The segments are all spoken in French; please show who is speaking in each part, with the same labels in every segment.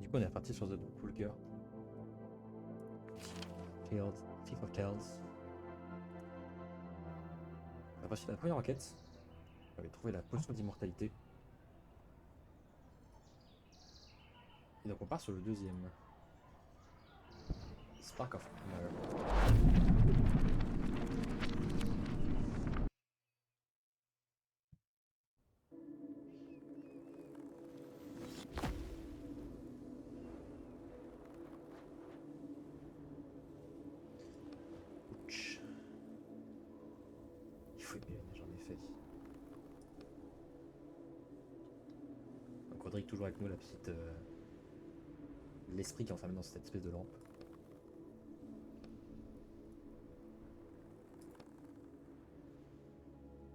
Speaker 1: Du coup, on est reparti sur The Cool Girl. Thief of Tales. On a passé la première enquête. On avait trouvé la potion d'immortalité. Et donc on part sur le deuxième. Spark of Honor. Ouch. Il faut aimer les neiges en effet. Donc Rodrigue toujours avec nous, la petite... l'esprit qui est enfermé dans cette espèce de lampe.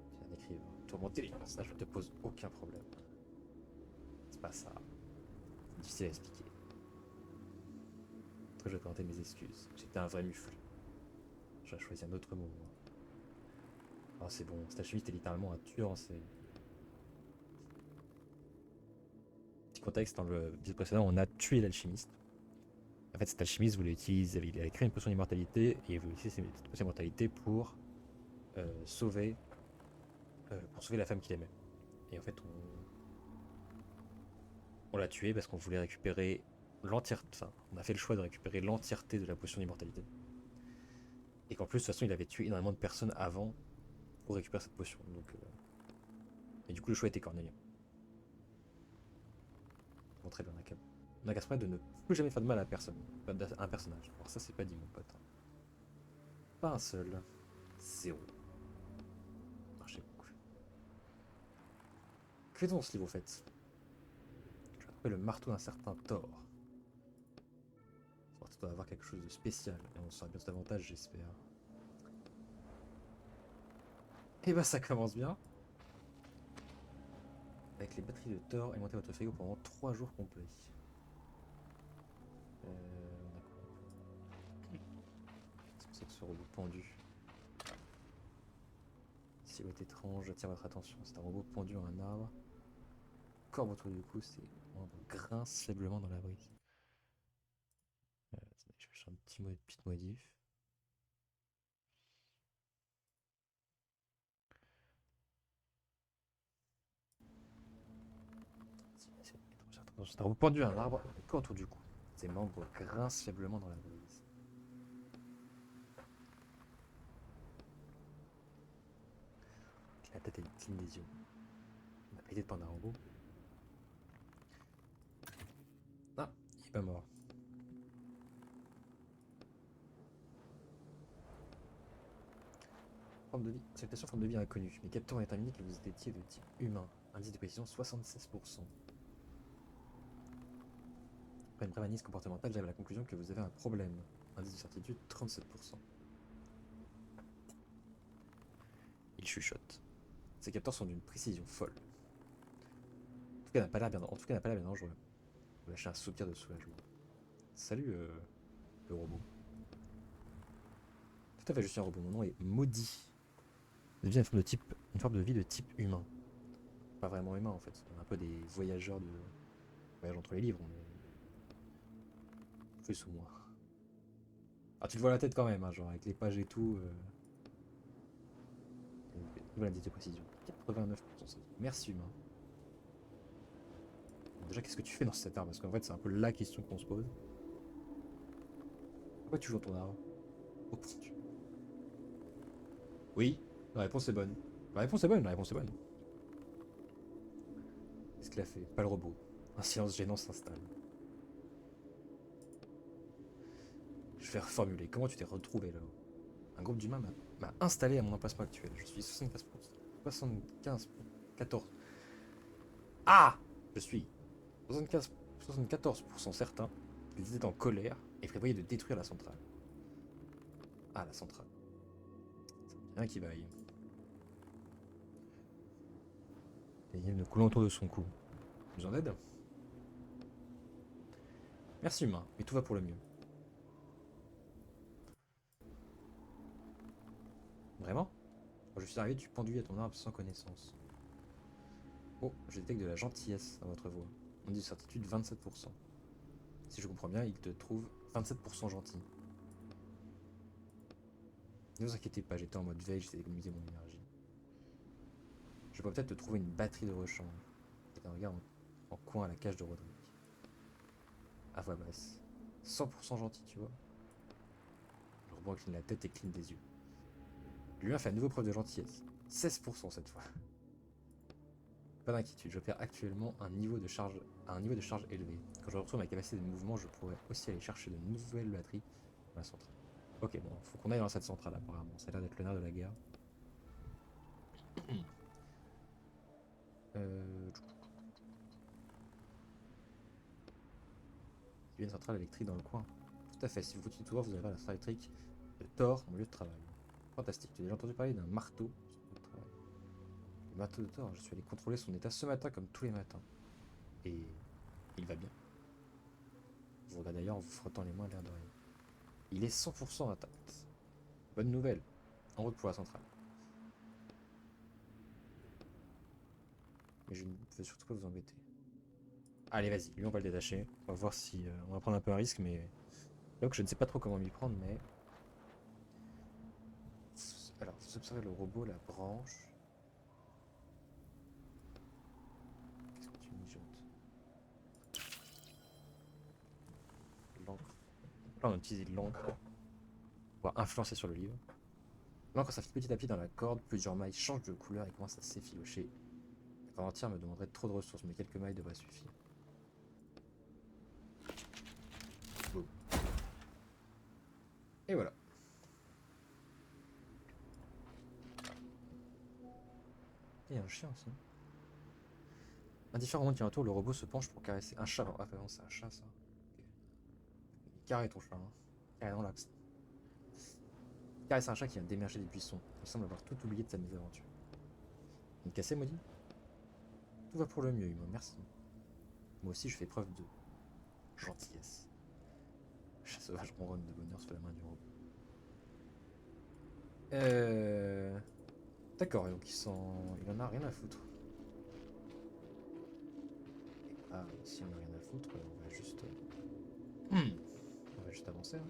Speaker 1: C'est un écrivain. Tourmenter les personnages ne te pose aucun problème. C'est pas ça. C'est difficile à expliquer. Après, je vais présenter mes excuses. J'étais un vrai mufle. J'aurais choisi un autre mot. Ah, c'est bon, cet alchimiste est littéralement un tueur en série. Petit contexte, dans le épisode précédent, on a tué l'alchimiste. En fait, cet alchimiste voulait utiliser, il avait créé une potion d'immortalité et il voulait utiliser cette potion d'immortalité pour sauver la femme qu'il aimait. Et en fait, on l'a tué parce qu'on voulait récupérer l'entièreté. Enfin, on a fait le choix de récupérer l'entièreté de la potion d'immortalité. Et qu'en plus, de toute façon, il avait tué énormément de personnes avant pour récupérer cette potion. Donc, et du coup, le choix était cornélien. Bon, très bien, on a qu'à se promettre de ne plus jamais faire de mal à personne, pas à un personnage. Alors ça, c'est pas dit, mon pote. Pas un seul. Zéro. Marché beaucoup. Que fait-on dans ce livre, au fait? Je vais trouver le marteau d'un certain Thor. Ce marteau doit avoir quelque chose de spécial, et on en saura bien davantage, j'espère. Et bah, ça commence bien. Avec les batteries de Thor, alimentez votre frigo pendant 3 jours complets. On a quoi? C'est pour ça que ce robot pendu. Silhouette étrange, attire votre attention. C'est un robot pendu à un arbre. Corbe autour du cou, c'est on grince faiblement dans la brise. Je vais faire un petite modif. C'est un robot pendu à un arbre, corbe autour du cou. Ses membres grincent faiblement dans la brise. La tête elle cligne des yeux. On a pété de prendre un robot. Ah, il est pas mort. Forme de vie. Salutation, forme de vie inconnue. Mais capteurs ont déterminé que vous étiez de type humain. Indice de précision 76%. Après une brève analyse comportementale, j'avais la conclusion que vous avez un problème. Indice de certitude 37%. Il chuchote. Ces capteurs sont d'une précision folle. En tout cas, n'a pas l'air bien dangereux. Vous lâchez un soupir de soulagement. Salut, le robot. Tout à fait, je suis un robot. Mon nom est Maudit. Vous avez une forme de vie de type humain. Pas vraiment humain en fait. On est un peu des voyageurs voyage entre les livres, mais plus ou moins. Ah, tu le vois la tête quand même, hein, genre avec les pages et tout. Voilà, indice de précision. 89%. Merci humain. Bon, déjà, qu'est-ce que tu fais dans cet arbre? Parce qu'en fait, c'est un peu la question qu'on se pose. Pourquoi tu joues ton arbre? Oh, putain. Oui, la réponse est bonne. La réponse est bonne, la réponse est bonne. Qu'est-ce qu'il a fait? Pas le robot. Un silence gênant s'installe. Je vais reformuler. Comment tu t'es retrouvé là? Un groupe d'humains m'a installé à mon emplacement actuel. Je suis 14. Ah! Je suis 74% certain qu'ils étaient en colère et prévoyaient de détruire la centrale. Ah, la centrale. Ça me dit rien qui vaille. Et il y a une coulant autour de son cou. Besoin d'aide? Merci humain, mais tout va pour le mieux. Vraiment? Quand je suis arrivé, tu pendus à ton arbre sans connaissance. Oh, je détecte de la gentillesse dans votre voix. On dit de certitude 27%. Si je comprends bien, il te trouve 27% gentil. Ne vous inquiétez pas, j'étais en mode veille, j'essaie d'économiser mon énergie. Je peux peut-être te trouver une batterie de rechange. Et un regard en coin à la cage de Roderick. À voix basse. 100% gentil, tu vois. Le robot incline la tête et cligne des yeux. Lui a fait à nouveau preuve de gentillesse. 16% cette fois. Pas d'inquiétude, j'opère actuellement à un niveau de charge élevé. Quand je retrouve ma capacité de mouvement, je pourrais aussi aller chercher de nouvelles batteries dans la centrale. Ok, bon, faut qu'on aille dans cette centrale apparemment. Ça a l'air d'être le nerf de la guerre. Euh... Il y a une centrale électrique dans le coin. Tout à fait, si vous continuez tout droit, vous arriverez à la centrale électrique de Thor, mon lieu de travail. Fantastique, tu as déjà entendu parler d'un marteau sur ton lieu de travail. Le marteau de Thor, je suis allé contrôler son état ce matin comme tous les matins. Et il va bien. Je vous regarde d'ailleurs en vous frottant les mains l'air de rien. Il est 100% intact. Bonne nouvelle. En route pour la centrale. Mais je ne veux surtout pas vous embêter. Allez, vas-y, lui on va le détacher. On va voir si... on va prendre un peu un risque, mais... Donc je ne sais pas trop comment m'y prendre, mais... Alors, vous observez le robot, la branche. Qu'est-ce que tu mijotes? L'encre. Là, on utilise de l'encre pour influencer sur le livre. L'encre s'affiche petit à petit dans la corde, plusieurs mailles changent de couleur et commencent à s'effilocher. La corde entière me demanderait trop de ressources, mais quelques mailles devraient suffire. Boum. Et voilà. Il y a un chien aussi. Indifférent au moment qui entoure, le robot se penche pour caresser un chat. Ah, non, c'est un chat ça. Ok. Carré ton chat, hein. Carré dans l'axe. Carré, c'est un chat qui vient d'émerger des buissons. Il semble avoir tout oublié de sa mésaventure. Une cassée, maudit? Tout va pour le mieux, humain, merci. Moi aussi, je fais preuve de gentillesse. Le chat sauvage ronronne de bonheur sous la main du robot. Euh... D'accord, et donc il en a rien à foutre. Ah, si on a rien à foutre, on va juste... On va juste avancer, hein.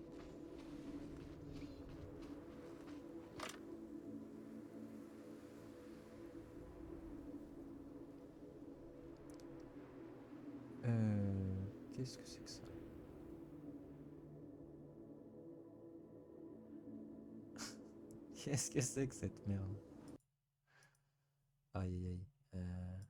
Speaker 1: Qu'est-ce que c'est que ça? Qu'est-ce que c'est que cette merde? Aïe aïe aïe.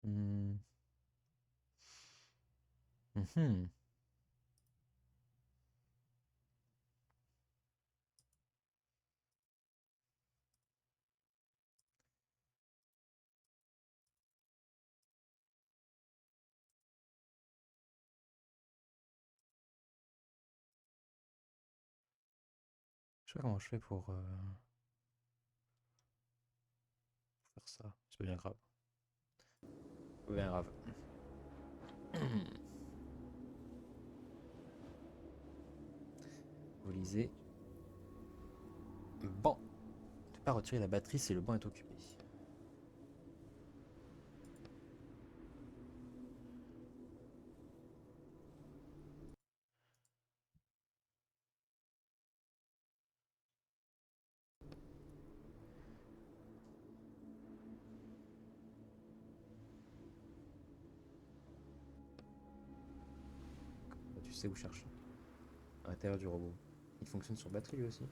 Speaker 1: Hmm. Mhm. Je sais pas comment je fais pour faire ça. C'est pas bien grave. Pas bien grave. Vous lisez. Banc. Ne pas retirer la batterie si le banc est occupé. Bah, tu sais où chercher. À l'intérieur du robot. Il fonctionne sur batterie lui aussi?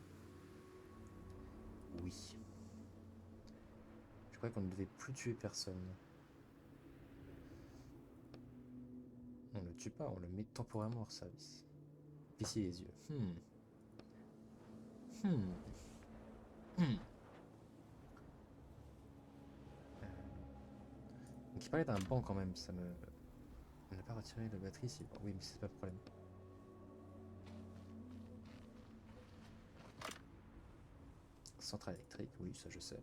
Speaker 1: Oui. Je croyais qu'on ne devait plus tuer personne. On le tue pas, on le met temporairement hors service. Ici les yeux. Hmm. Hmm. Euh, Donc il parlait d'un banc quand même, ça me... On n'a pas retiré la batterie si... Oui, mais c'est pas le problème. Centrale électrique, oui, ça je sais.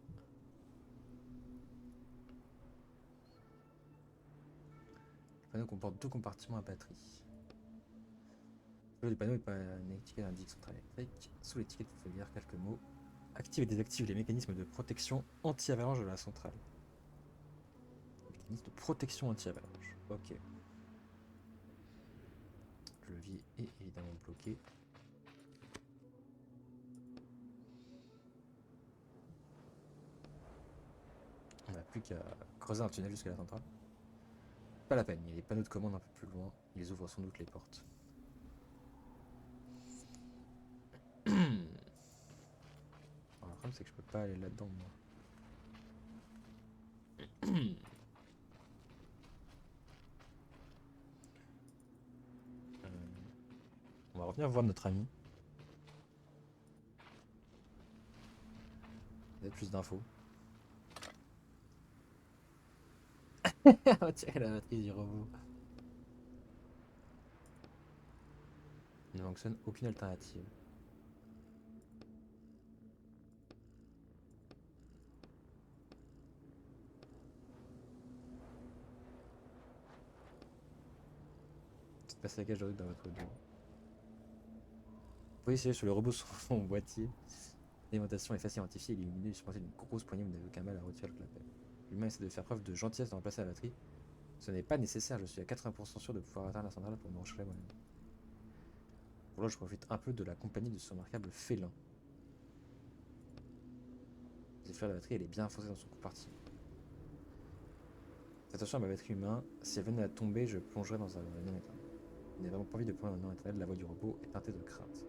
Speaker 1: Le panneau comporte 2 compartiments à batterie. Le panneau est pas une étiquette indique centrale électrique. Sous l'étiquette, vous pouvez lire quelques mots. Active et désactive les mécanismes de protection anti-avalanche de la centrale. Mécanisme de protection anti-avalanche. Ok. Le levier est évidemment bloqué. On n'a plus qu'à creuser un tunnel jusqu'à la centrale. Pas la peine, il y a des panneaux de commande un peu plus loin. Ils ouvrent sans doute les portes. Alors, le problème, c'est que je peux pas aller là-dedans, moi. On va revenir voir notre ami. Peut-être plus d'infos. Retirer la batterie du robot. Il ne fonctionne aucune alternative. C'est passé la cage de route dans votre dos. Vous pouvez essayer sur le robot sur son boîtier. L'alimentation est facile à identifier et lumineuse. Je pensais d'une grosse poignée, vous n'avez aucun mal à retirer le clapet. L'humain essaie de faire preuve de gentillesse de remplacer la batterie. Ce n'est pas nécessaire, je suis à 80% sûr de pouvoir atteindre la centrale pour me brancher moi-même. Pour là, je profite un peu de la compagnie de ce remarquable félin. J'ai fait la batterie, elle est bien enfoncée dans son compartiment. Attention à ma batterie humain, si elle venait à tomber, je plongerais dans un non-état. Je n'ai vraiment pas envie de plonger dans un non-état, la voix du robot est teintée de crainte.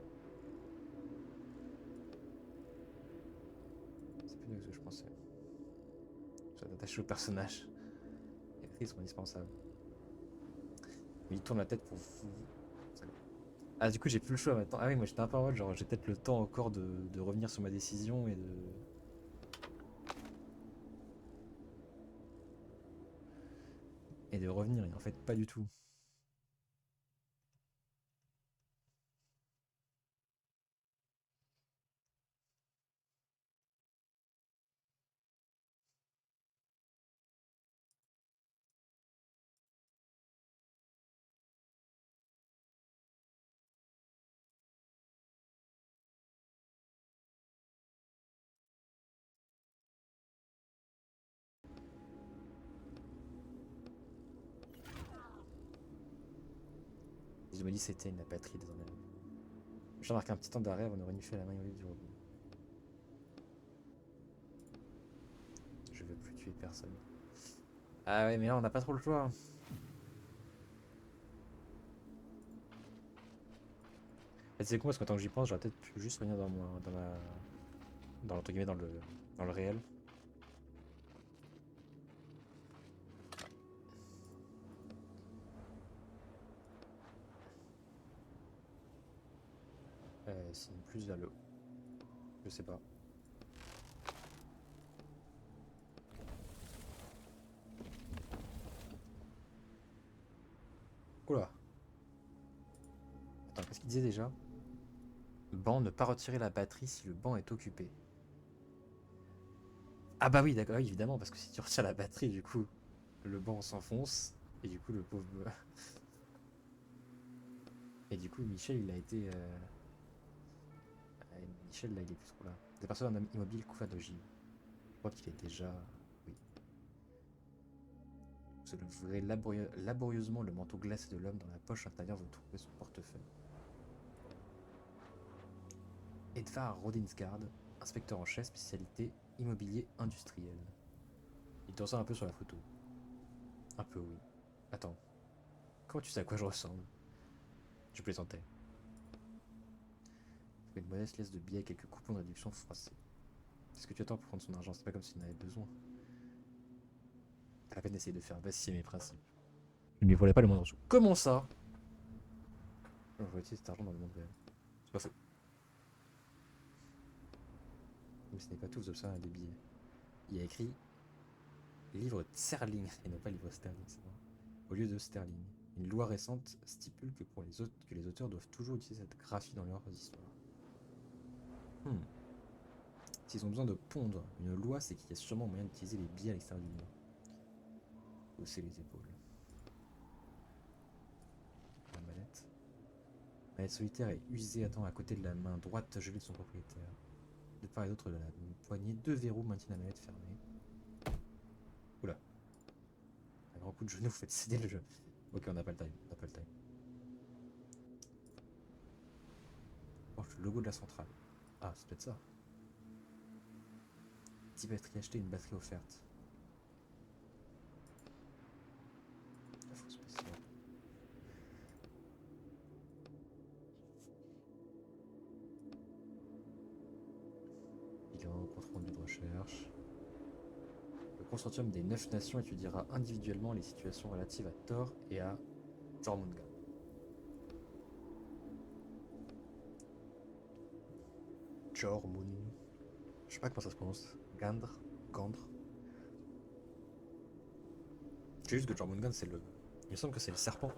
Speaker 1: C'est plus de ce que je pensais. Je vais attaché au personnage. Les batteries sont indispensables. Mais il tourne la tête pour vous. Ah, du coup, j'ai plus le choix maintenant. Ah oui, moi j'étais un peu en mode, genre, j'ai peut-être le temps encore de revenir sur ma décision et de revenir. Et en fait, pas du tout. Je me dis, c'était une batterie désormais. J'ai marqué un petit temps d'arrêt avant de renifler la main du robot. Je veux plus tuer personne. Ah ouais, mais là, on n'a pas trop le choix. C'est con parce que quand j'y pense, j'aurais peut-être pu juste revenir entre guillemets, dans le réel. Sinon plus vers le haut. Je sais pas. Oula. Attends, qu'est-ce qu'il disait déjà? Banc, ne pas retirer la batterie si le banc est occupé. Ah bah oui, d'accord, oui, évidemment, parce que si tu retires la batterie, du coup, le banc s'enfonce, et du coup, le pauvre... Et du coup, Michel, il a été... Michel, là, il est plus trop là. Des personnes en immobile couvert d'ogives. Je crois qu'il est déjà... Oui. Vous ouvrez laborieusement le manteau glacé de l'homme. Dans la poche intérieure, vous trouvez son portefeuille. Edvard Rodinsgard, inspecteur en chef, spécialité immobilier industriel. Il te ressemble un peu sur la photo. Un peu, oui. Attends. Comment tu sais à quoi je ressemble? Je plaisantais. Une modeste laisse de billets et quelques coupons de réduction froissés. C'est ce que tu attends pour prendre son argent, c'est pas comme s'il en avait besoin. T'as la peine d'essayer de faire vaciller mes principes. Je ne lui volais pas le moindre sou. Comment ça? Je vais utiliser cet argent dans le monde réel. C'est pas faux. Mais ce n'est pas tout, vous observez des billets. Il y a écrit livre Sterling, et non pas livre sterling, c'est vrai. Au lieu de sterling. Une loi récente stipule que, que les auteurs doivent toujours utiliser cette graphie dans leurs histoires. S'ils ont besoin de pondre une loi, c'est qu'il y a sûrement moyen d'utiliser les biais à l'extérieur du mur. Hausser les épaules. La manette. La manette solitaire est usée, attends, à côté de la main droite gelée de son propriétaire. De part et d'autre de la poignée, 2 verrous maintiennent la manette fermée. Oula. Un grand coup de genou, vous faites céder le jeu. Ok, on n'a pas le time. On n'a pas le time. Oh, le logo de la centrale. Ah, c'est peut-être ça. 10 batteries achetées, une batterie offerte. Info spéciale. Bilan, compte rendu de recherche. Le consortium des 9 nations étudiera individuellement les situations relatives à Thor et à Jormungand. Jormungand. Je sais pas comment ça se prononce. Gandre. Gandre. C'est juste que Jormungand, c'est le. Il me semble que c'est le serpent.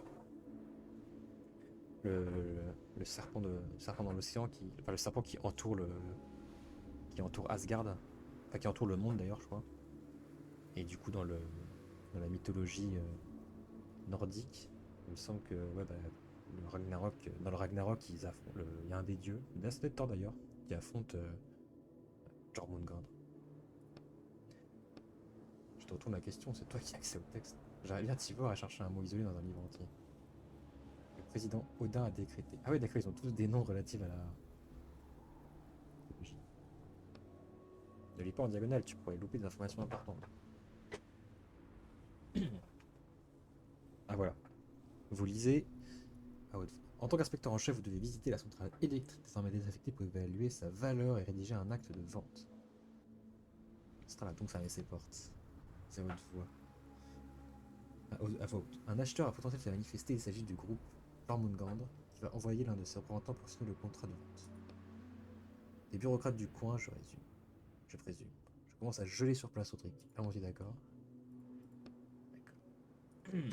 Speaker 1: Le serpent serpent dans l'océan qui. Enfin, le serpent qui entoure qui entoure Asgard. Enfin, qui entoure le monde d'ailleurs, je crois. Et du coup, dans la mythologie nordique, il me semble que ouais, bah, le Ragnarok, dans le Ragnarok, il y a un des dieux, c'est peut-être Thor d'ailleurs, qui affronte Jormungand. Je te retourne la question, c'est toi qui as accès au texte. J'arrive bien Tibor à chercher un mot isolé dans un livre entier. Le président Odin a décrété. Ah oui, d'accord, ils ont tous des noms relatifs à la mythologie. Ne lis pas en diagonale, tu pourrais louper des informations importantes. Ah voilà. Vous lisez à haute voix. En tant qu'inspecteur en chef, vous devez visiter la centrale électrique désormais désaffectée pour évaluer sa valeur et rédiger un acte de vente. La centrale a donc fermé ses portes. C'est à haute voix. À voix haute. Un acheteur a potentiel s'est manifesté. Il s'agit du groupe Jormungand qui va envoyer l'un de ses représentants pour signer le contrat de vente. Les bureaucrates du coin, je résume. Je présume. Je commence à geler sur place au truc. Allons-y, d'accord. D'accord. Oui.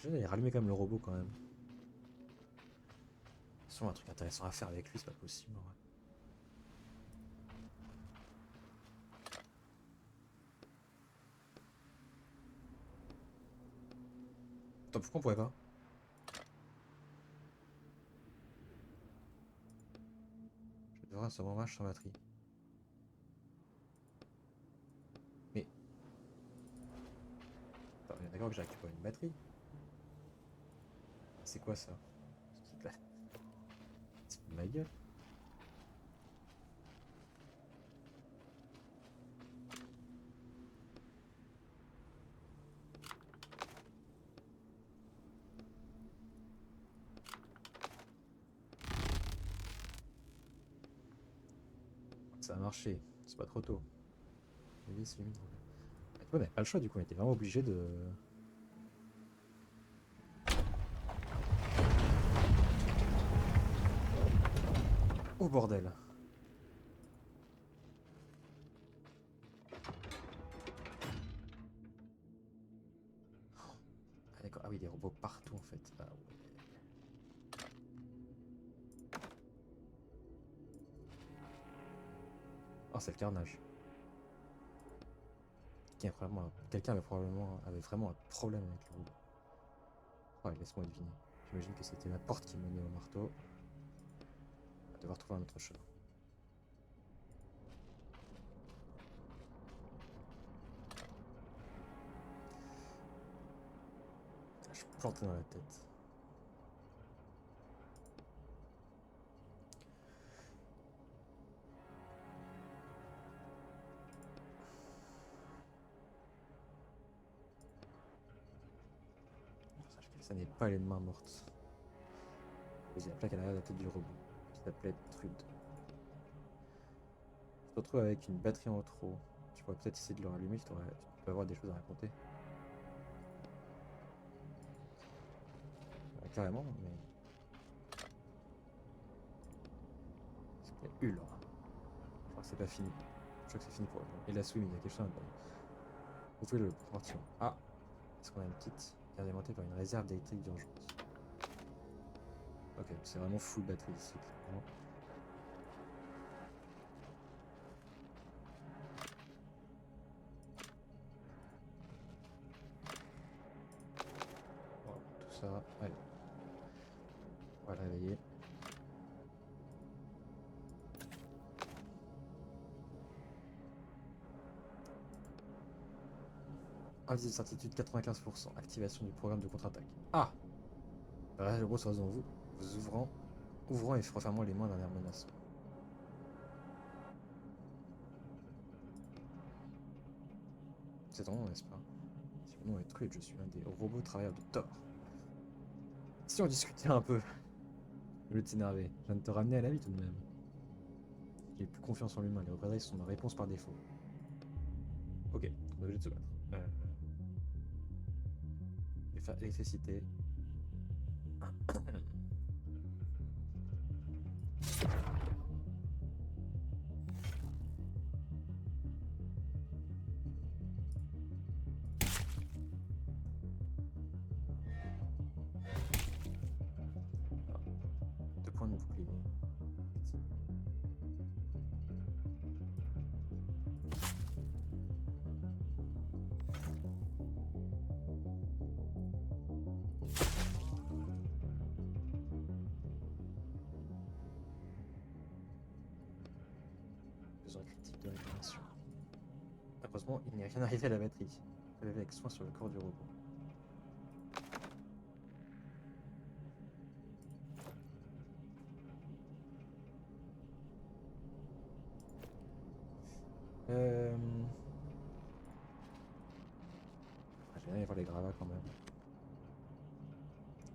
Speaker 1: Je vais rallumer quand même le robot quand même. C'est un truc intéressant à faire avec lui, c'est pas possible. Ouais. Attends, pourquoi on pourrait pas? Je vais devoir un second match sans batterie. Mais. Attends, on est d'accord que j'ai récupéré une batterie? C'est quoi ça? C'est de ma gueule. Ça a marché, c'est pas trop tôt. Oui, c'est limite. On n'avait pas le choix du coup, on était vraiment obligé de. Oh bordel! Ah d'accord, ah oui, des robots partout en fait. Ah ouais. Oh, c'est le carnage. Quelqu'un avait vraiment un problème avec le robot. Ouais, laisse-moi deviner. J'imagine que c'était la porte qui menait au marteau. On va devoir trouver un autre chemin. Ah, je suis planté dans la tête. Sache que ça n'est pas les mains mortes. Posez la plaque à l'arrière de la tête du robot, qui s'appelait Trude. Tu te retrouves avec une batterie en trop. Tu pourrais peut-être essayer de le rallumer, tu peux avoir des choses à raconter. Carrément, mais... Est-ce qu'il y a Hul? Je crois que c'est pas fini. Je crois que c'est fini pour eux. Et la swim, il y a quelque chose dedans. Vous pouvez le partir. Ah! Est-ce qu'on a une petite qui est alimentée par une réserve d'électrique d'urgence? Ok, c'est vraiment full batterie ici, clairement. Voilà, tout ça. Allez. On va le réveiller. Indice de certitude 95%. Activation du programme de contre-attaque. Ah! Le robot sera devant vous. Vous ouvrant et refermant les mains d'un air menaçant. C'est ton nom, n'est-ce pas? Si mon nom est Trude, je suis un des robots travailleurs de Thor. Si on discutait un peu, au lieu de s'énerver, je viens de te ramener à la vie tout de même. J'ai plus confiance en l'humain, les représailles sont ma réponse par défaut. Ok, on est obligé de se battre. Je vais faire électricité. Alors, 2 points de bouclier. Besoin critique de réparation. Heureusement, il n'est rien arrivé à la batterie. Relevez avec soin sur le corps du robot. Euh... J'aimerais bien y avoir les gravats quand même.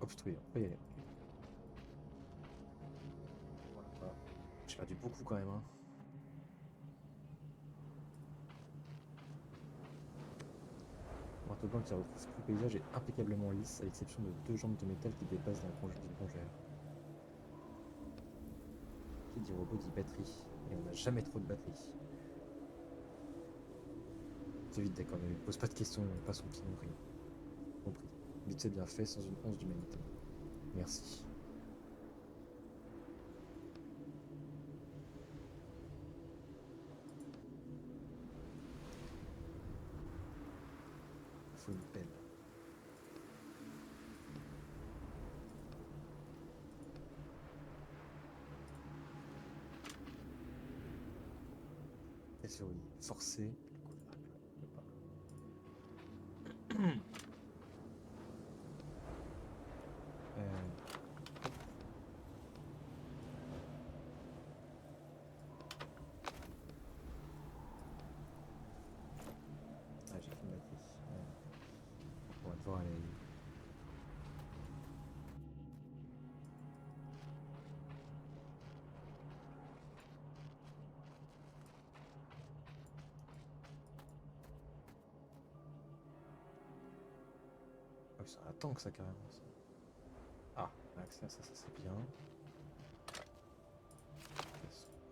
Speaker 1: Obstruire, on peut y aller. Voilà. J'ai perdu beaucoup quand même. Hein. Le marteau blanc qui retrouve tout le paysage est impeccablement lisse, à l'exception de 2 jambes de métal qui dépassent dans le congèle. Qui dit robot dit batterie, et on n'a jamais trop de batterie. C'est vite d'accord, ne lui pose pas de questions, pas son petit nom, rien. Compris. Vite c'est bien fait, sans une once d'humanité. Merci. Il faut une pelle. Et sur forcer. Ah, j'ai qu'une batterie. On va devoir aller. Oh, c'est un tank ça carrément. Ça. Ah, ça c'est bien.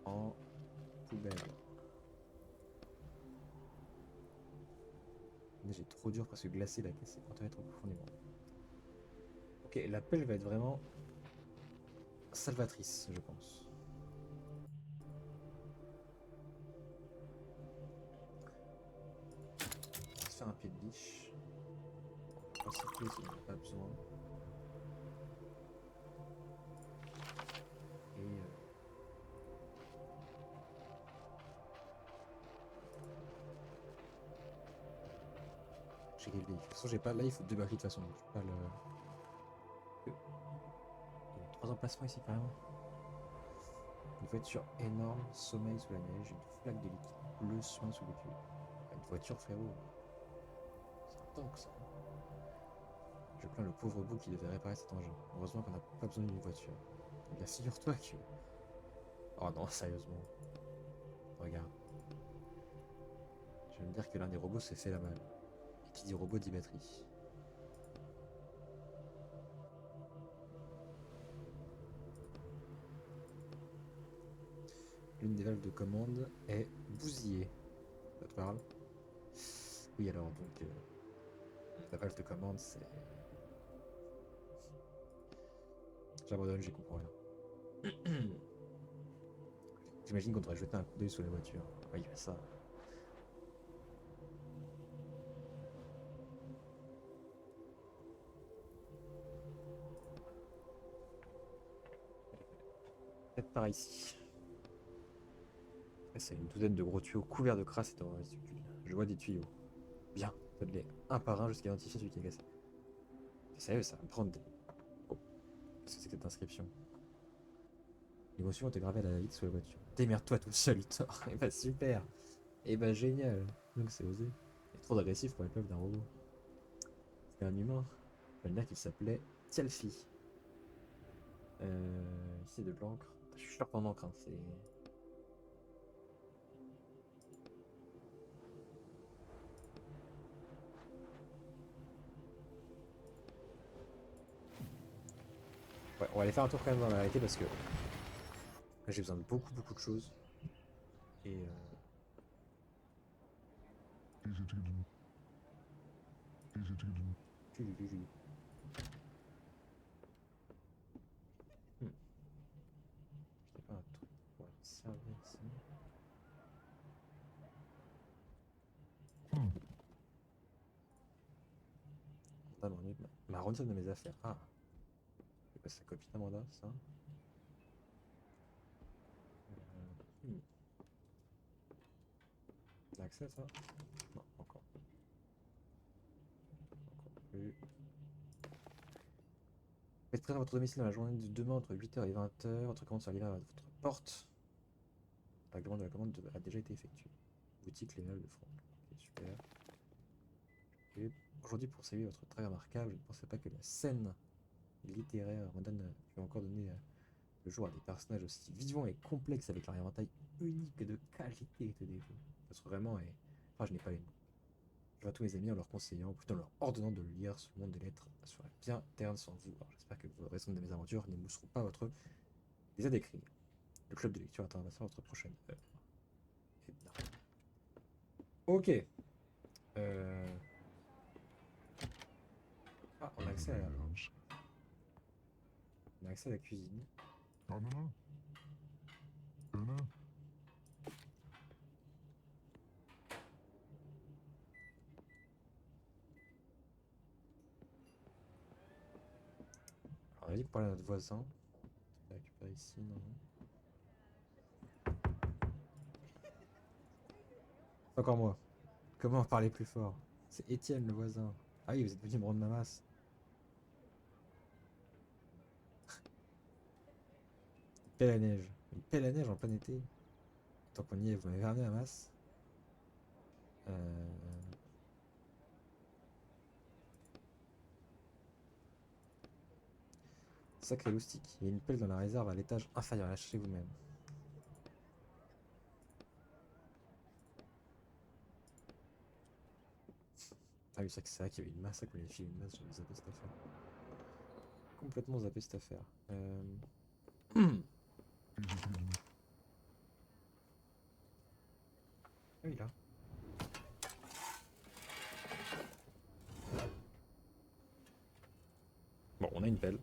Speaker 1: En poubelle. J'ai trop dur parce que glacer la caisse c'est enterré trop profondément. Ok, la pelle va être vraiment salvatrice, je pense. On va se faire un pied de biche. On va circuler si on n'a pas besoin. Et j'ai le véhicule. De toute façon, j'ai pas. Là, il faut 2 batteries de toute façon. Donc je peux pas le. Il y a 3 emplacements ici carrément. Une voiture énorme, sommeil sous la neige, une flaque de liquide bleu soin sous les tuyaux. Une voiture, frérot. C'est un tank ça. Je plains le pauvre bout qui devait réparer cet engin. Heureusement qu'on n'a pas besoin d'une voiture. Eh bien, figure-toi que. Oh non, sérieusement. Regarde. Je viens de dire que l'un des robots s'est fait la malle. Et qui dit robot dit batterie. L'une des valves de commande est bousillée. Ça te parle? Oui, alors, donc, la valve de commande, c'est... J'abandonne, j'y comprends rien. J'imagine qu'on devrait jeter un coup d'œil sur la voiture. Oui, il fait ça. Peut-être par ici. C'est une douzaine de gros tuyaux couverts de crasse et de résidues. Je vois des tuyaux. Bien, faites-les un par un jusqu'à identifier celui qui est cassé. C'est sérieux, ça va me prendre des... Oh, qu'est-ce que c'est que cette inscription? Les mots suivants étaient gravés à la vitre sous la voiture. Démerde-toi tout seul, Thor. Et bah super. Et bah génial. Donc c'est osé. Il est trop agressif pour être l'œuvre d'un robot. C'était un humain. Je veux dire qu'il s'appelait Tialfi. Ici de l'encre. Je suis sûr qu'en encre, hein, c'est... Ouais, on va aller faire un tour quand même dans la réalité parce que là j'ai besoin de beaucoup de choses. Et Tululu. Hmm. J'ai pas un truc pour me servir ici. Ma rançonne de mes affaires. Ah, c'est pas sa copine Amanda, ça. Hmm. On a accès à ça? Non, encore. Encore plus. Faites prêt à votre domicile dans la journée de demain entre 8h et 20h. Votre commande sera livrée à votre porte. La commande de la commande a déjà été effectuée. Boutique Les Halles de France. Ok, super. Et aujourd'hui, pour saluer votre travail remarquable, je ne pensais pas que la scène littéraire moderne peut encore donner le jour à des personnages aussi vivants et complexes avec leur éventail unique de qualité et de défauts. Parce que vraiment, et... enfin, je n'ai pas les mots. Je vois tous mes amis en leur conseillant, ou plutôt en leur ordonnant de le lire. Ce monde des lettres serait bien terne sans vous. Alors j'espère que vos raisons de mes aventures n'émousseront pas votre désir d'écrire. Le club de lecture attend votre prochaine œuvre. Et bien. Ok. Euh... Ah, on a accès à la cuisine. Alors, on a dit qu'on parlait à notre voisin. On va récupérer ici, non. C'est encore moi. Comment parler plus fort? C'est Étienne, le voisin. Ah oui, vous êtes venu me rendre ma masse. Il pèle la neige. Il pèle la neige en plein été. Tant qu'on y est, vous m'avez ramené ma masse. Euh... Sacré loustique. Il y a une pelle dans la réserve à l'étage inférieur. La cherchez vous-même. Ah oui, c'est vrai qu'il y avait une masse, ça qu'on lui a filé une masse, j'avais zappé cette affaire. Complètement zappé cette affaire. Ah oui, là. Bon, on a une pelle.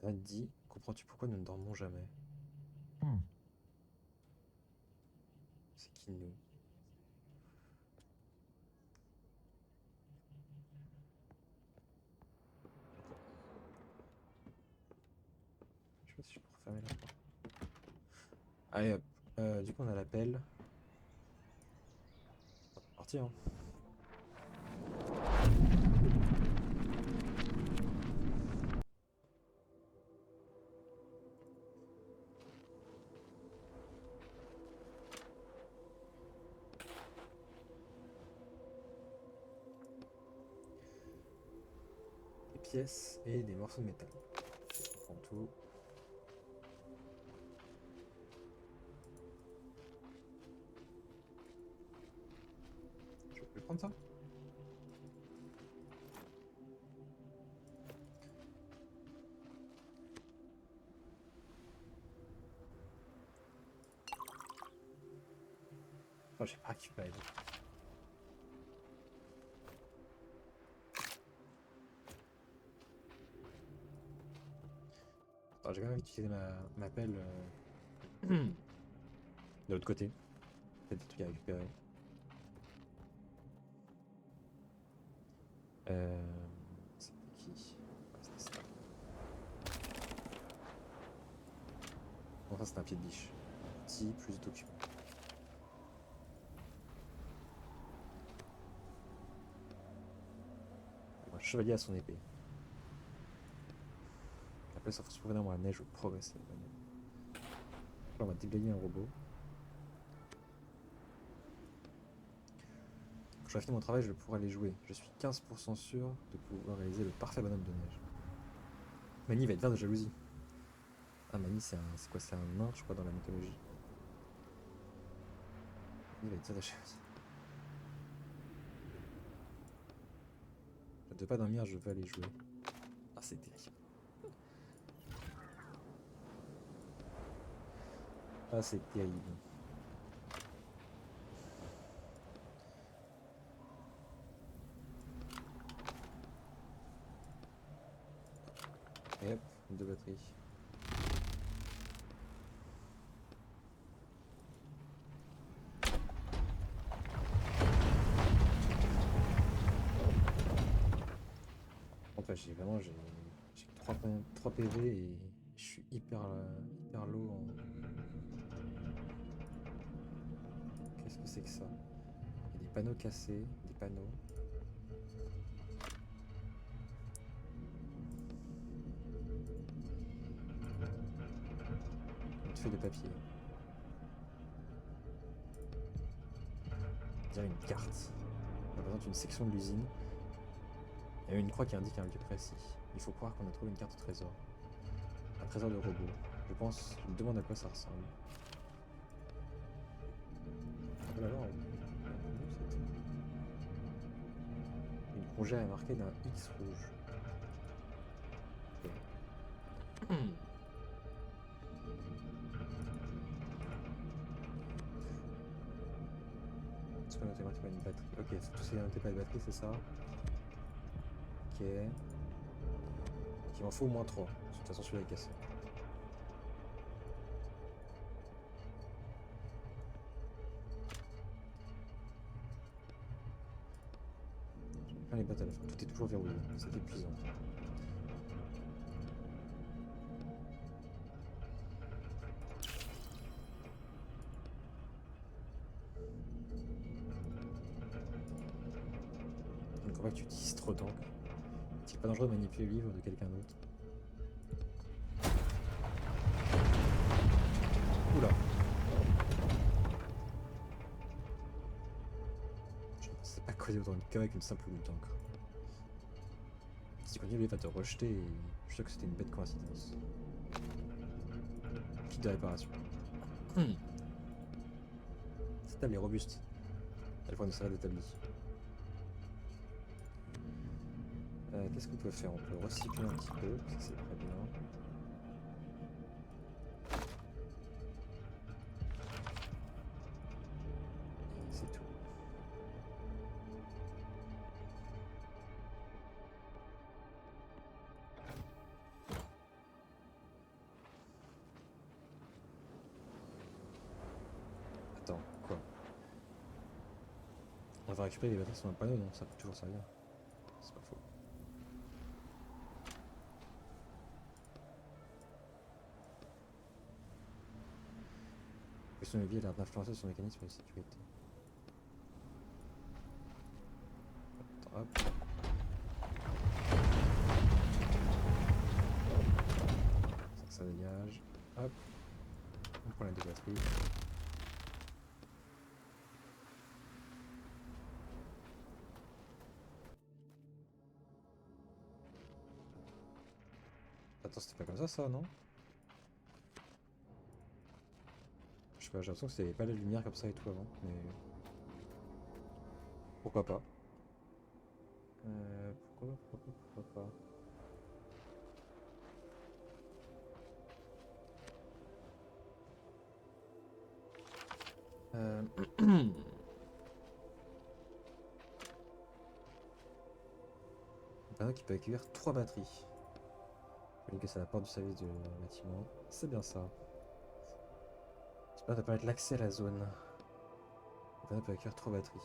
Speaker 1: Elle a dit, comprends-tu pourquoi nous ne dormons jamais? C'est qui nous? Je sais pas si je peux refermer la porte. Allez hop. Du coup, on a la pelle. On va partir, hein. Des pièces et des morceaux de métal. On prend tout. Oh, j'ai pas récupéré. Alors, j'ai quand même utilisé ma pelle de l'autre côté. Peut-être des trucs à récupérer. C'était qui? Ouais, c'était ça. Bon, ça, c'est un pied de biche. Petit plus documents. Un chevalier à son épée. Après, ça faut se promener dans la neige ou progresser. Là, on va déblayer un robot. Quand j'aurai fini mon travail, je pourrai aller jouer. Je suis 15% sûr de pouvoir réaliser le parfait bonhomme de neige. Mani va être vert de jalousie. Ah, Mani, c'est quoi? C'est un nain, je crois, dans la mythologie. Mani va être vert de jalousie. Je ne veux pas dormir, je veux aller jouer. Ah, c'est terrible. Ah, c'est terrible. Et hop, deux batteries. En fait, j'ai vraiment j'ai 3 PV et je suis hyper low en. Qu'est-ce que c'est que ça? Il y a des panneaux cassés, des panneaux. Une feuille de papier. On dirait une carte. On représente une section de l'usine. Il y a une croix qui indique un lieu précis. Il faut croire qu'on a trouvé une carte au trésor. Un trésor de robot. Je me demande à quoi ça ressemble. Oh là là, une congé est marquée d'un X rouge. Ok. C'est pas noté marqué pas une batterie. Ok, c'est tout ce qui est noté pas de batterie, c'est ça. Ok. Il m'en faut au moins 3. De toute façon, celui-là est cassé. Plein les boîtes à la fin. Tout est toujours verrouillé. C'est épuisant. Je ne crois pas que tu utilises trop d'encre. C'est pas dangereux de manipuler le livre de quelqu'un d'autre. Oula. Je ne pensais pas causer autant de cas avec une simple goutte d'encre. Si tu continues, il va te rejeter et je suis sûr que c'était une bête coïncidence. Kit de réparation. Cette table est robuste. Elle pourrait nous servir d'établi. Qu'est-ce qu'on peut faire? On peut recycler un petit peu, ça c'est très bien. Et c'est tout. Attends, quoi? On va récupérer les batteries sur un panneau, non? Ça peut toujours servir. C'est pas faux. La question de vie a l'air d'influencer son mécanisme de sécurité. Attends, hop. Ça dégage. Hop. On prend les deux batteries. Attends, c'était pas comme ça, non? Je sais pas, j'ai l'impression que c'était pas la lumière comme ça et tout avant, mais... Pourquoi pas? Pourquoi pas? panneau qui peut accueillir 3 batteries. Je que c'est la porte du service du bâtiment. C'est bien ça. Ça va permettre l'accès à la zone. Le panneau peut accueillir 3 batteries.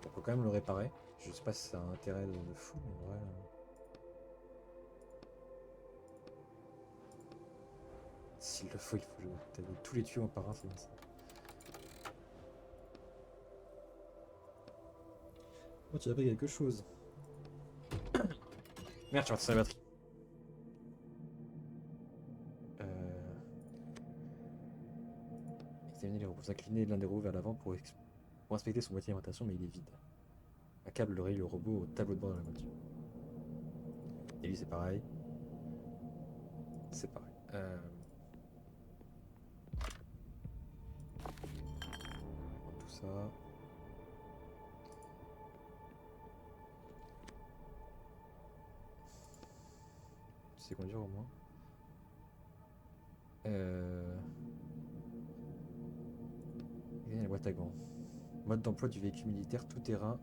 Speaker 1: On peut quand même le réparer. Je sais pas si ça a un intérêt de fou, mais en vrai. S'il le faut, il faut tailler tous les tuyaux en par un, c'est bien ça. Oh, tu as pris quelque chose. Merde, tu vas tirer la batterie. Examiner les roues. Vous inclinez l'un des roues vers l'avant pour inspecter son boîtier d'alimentation, mais il est vide. Un câble relie le robot au tableau de bord de la voiture. Et lui, c'est pareil. C'est pareil. Tout ça. Tu sais conduire au moins. Gagner la boîte à gants. Mode d'emploi du véhicule militaire tout-terrain.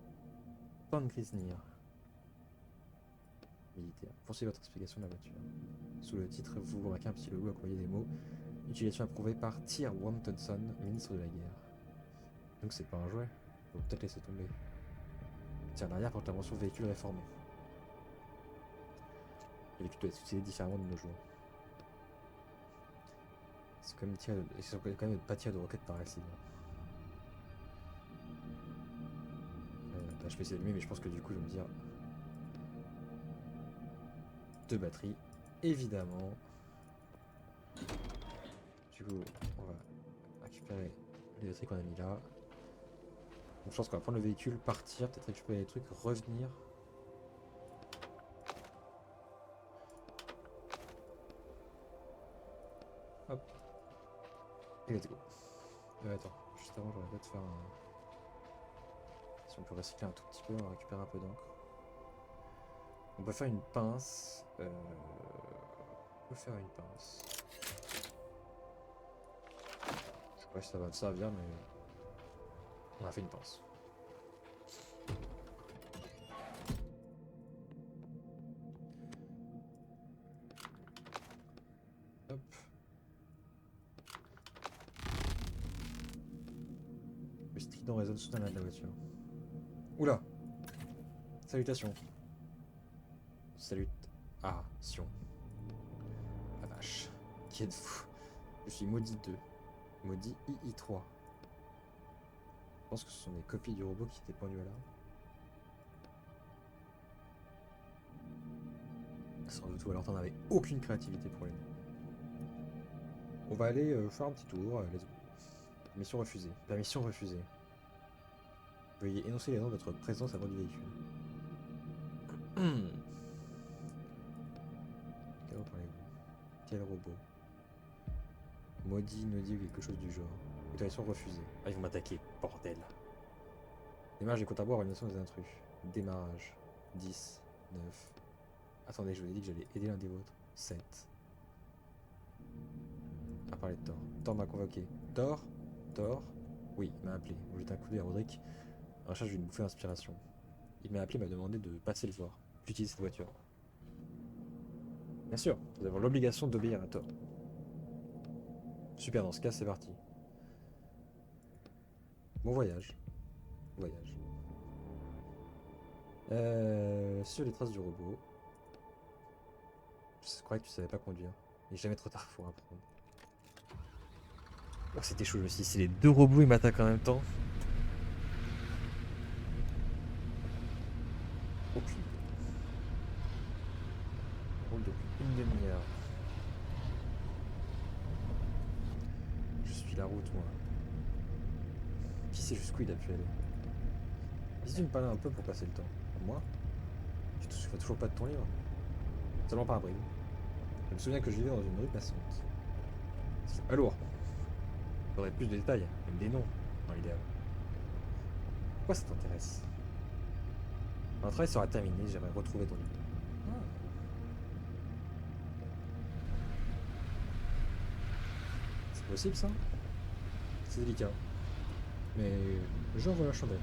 Speaker 1: Grisnir. Militaire. Poursuivez votre explication de la voiture. Sous le titre, vous remarquez un petit logo accompagné des mots. Utilisation approuvée par Tyr Wantonson, ministre de la guerre. Donc c'est pas un jouet. Faut peut-être laisser tomber. Tiens, l'arrière porte la mention véhicule réformé. Le véhicule doit être utilisé différemment de nos jours. C'est quand même pas tirer de roquettes par accident. Je peux essayer d'allumer, mais je pense que du coup, je vais me dire 2 batteries, évidemment. Du coup, on va récupérer les batteries qu'on a mis là. Donc, je pense qu'on va prendre le véhicule, partir, peut-être récupérer les trucs, revenir. Hop. Et let's go. Attends, juste avant, j'aurais peut-être faire un... Si on peut recycler un tout petit peu, on va récupérer un peu d'encre. On peut faire une pince. On peut faire une pince. Je sais pas si ça va me servir, mais on a fait une pince. Hop. Le strident résonne soudain de la voiture. Oula! Salutations. Salutation. La vache. Qui êtes-vous? Je suis Maudit 2. Maudit II3. Je pense que ce sont des copies du robot qui étaient pendues là. Sans doute, ou alors t'en avais aucune créativité pour les noms. On va aller faire un petit tour. Let's go. Mission refusée. Permission refusée. Veuillez énoncer les noms de votre présence à bord du véhicule. Quel parlez-vous? Quel robot? Maudit, Nodi ou quelque chose du genre. Autorisation refusée. Ah, ils vont m'attaquer, bordel. Démarrage des comptes à boire, organisation des intrus. Démarrage. 10, 9. Attendez, je vous ai dit que j'allais aider l'un des vôtres. 7. À parler de Thor. Thor m'a convoqué. Thor? Oui, il m'a appelé. J'ai jeté un coup d'œil à Roderick. En recherche d'une bouffée d'inspiration. Il m'a appelé et m'a demandé de passer le voir. J'utilise cette voiture. Bien sûr, nous avons l'obligation d'obéir à Thor. Super, dans ce cas, c'est parti. Bon voyage. Voyage. Sur les traces du robot. Je croyais que tu savais pas conduire. Il n'est jamais trop tard pour apprendre. Oh, c'était chaud, je me suis dit, si les 2 robots ils m'attaquent en même temps. Aucune. On roule depuis une demi-heure. Je suis la route, moi. Qui sait jusqu'où il a pu aller? Si tu me parlais un peu pour passer le temps. Moi? Tu te souviens toujours pas de ton livre? Seulement par bride. Je me souviens que je vivais dans une rue passante. C'est pas lourd. Il faudrait plus de détails, même des noms, dans l'idéal. Pourquoi ça t'intéresse? Quand le travail sera terminé, j'aimerais retrouver ton livre. possible ça? C'est délicat. Mais je envoie la chandelle.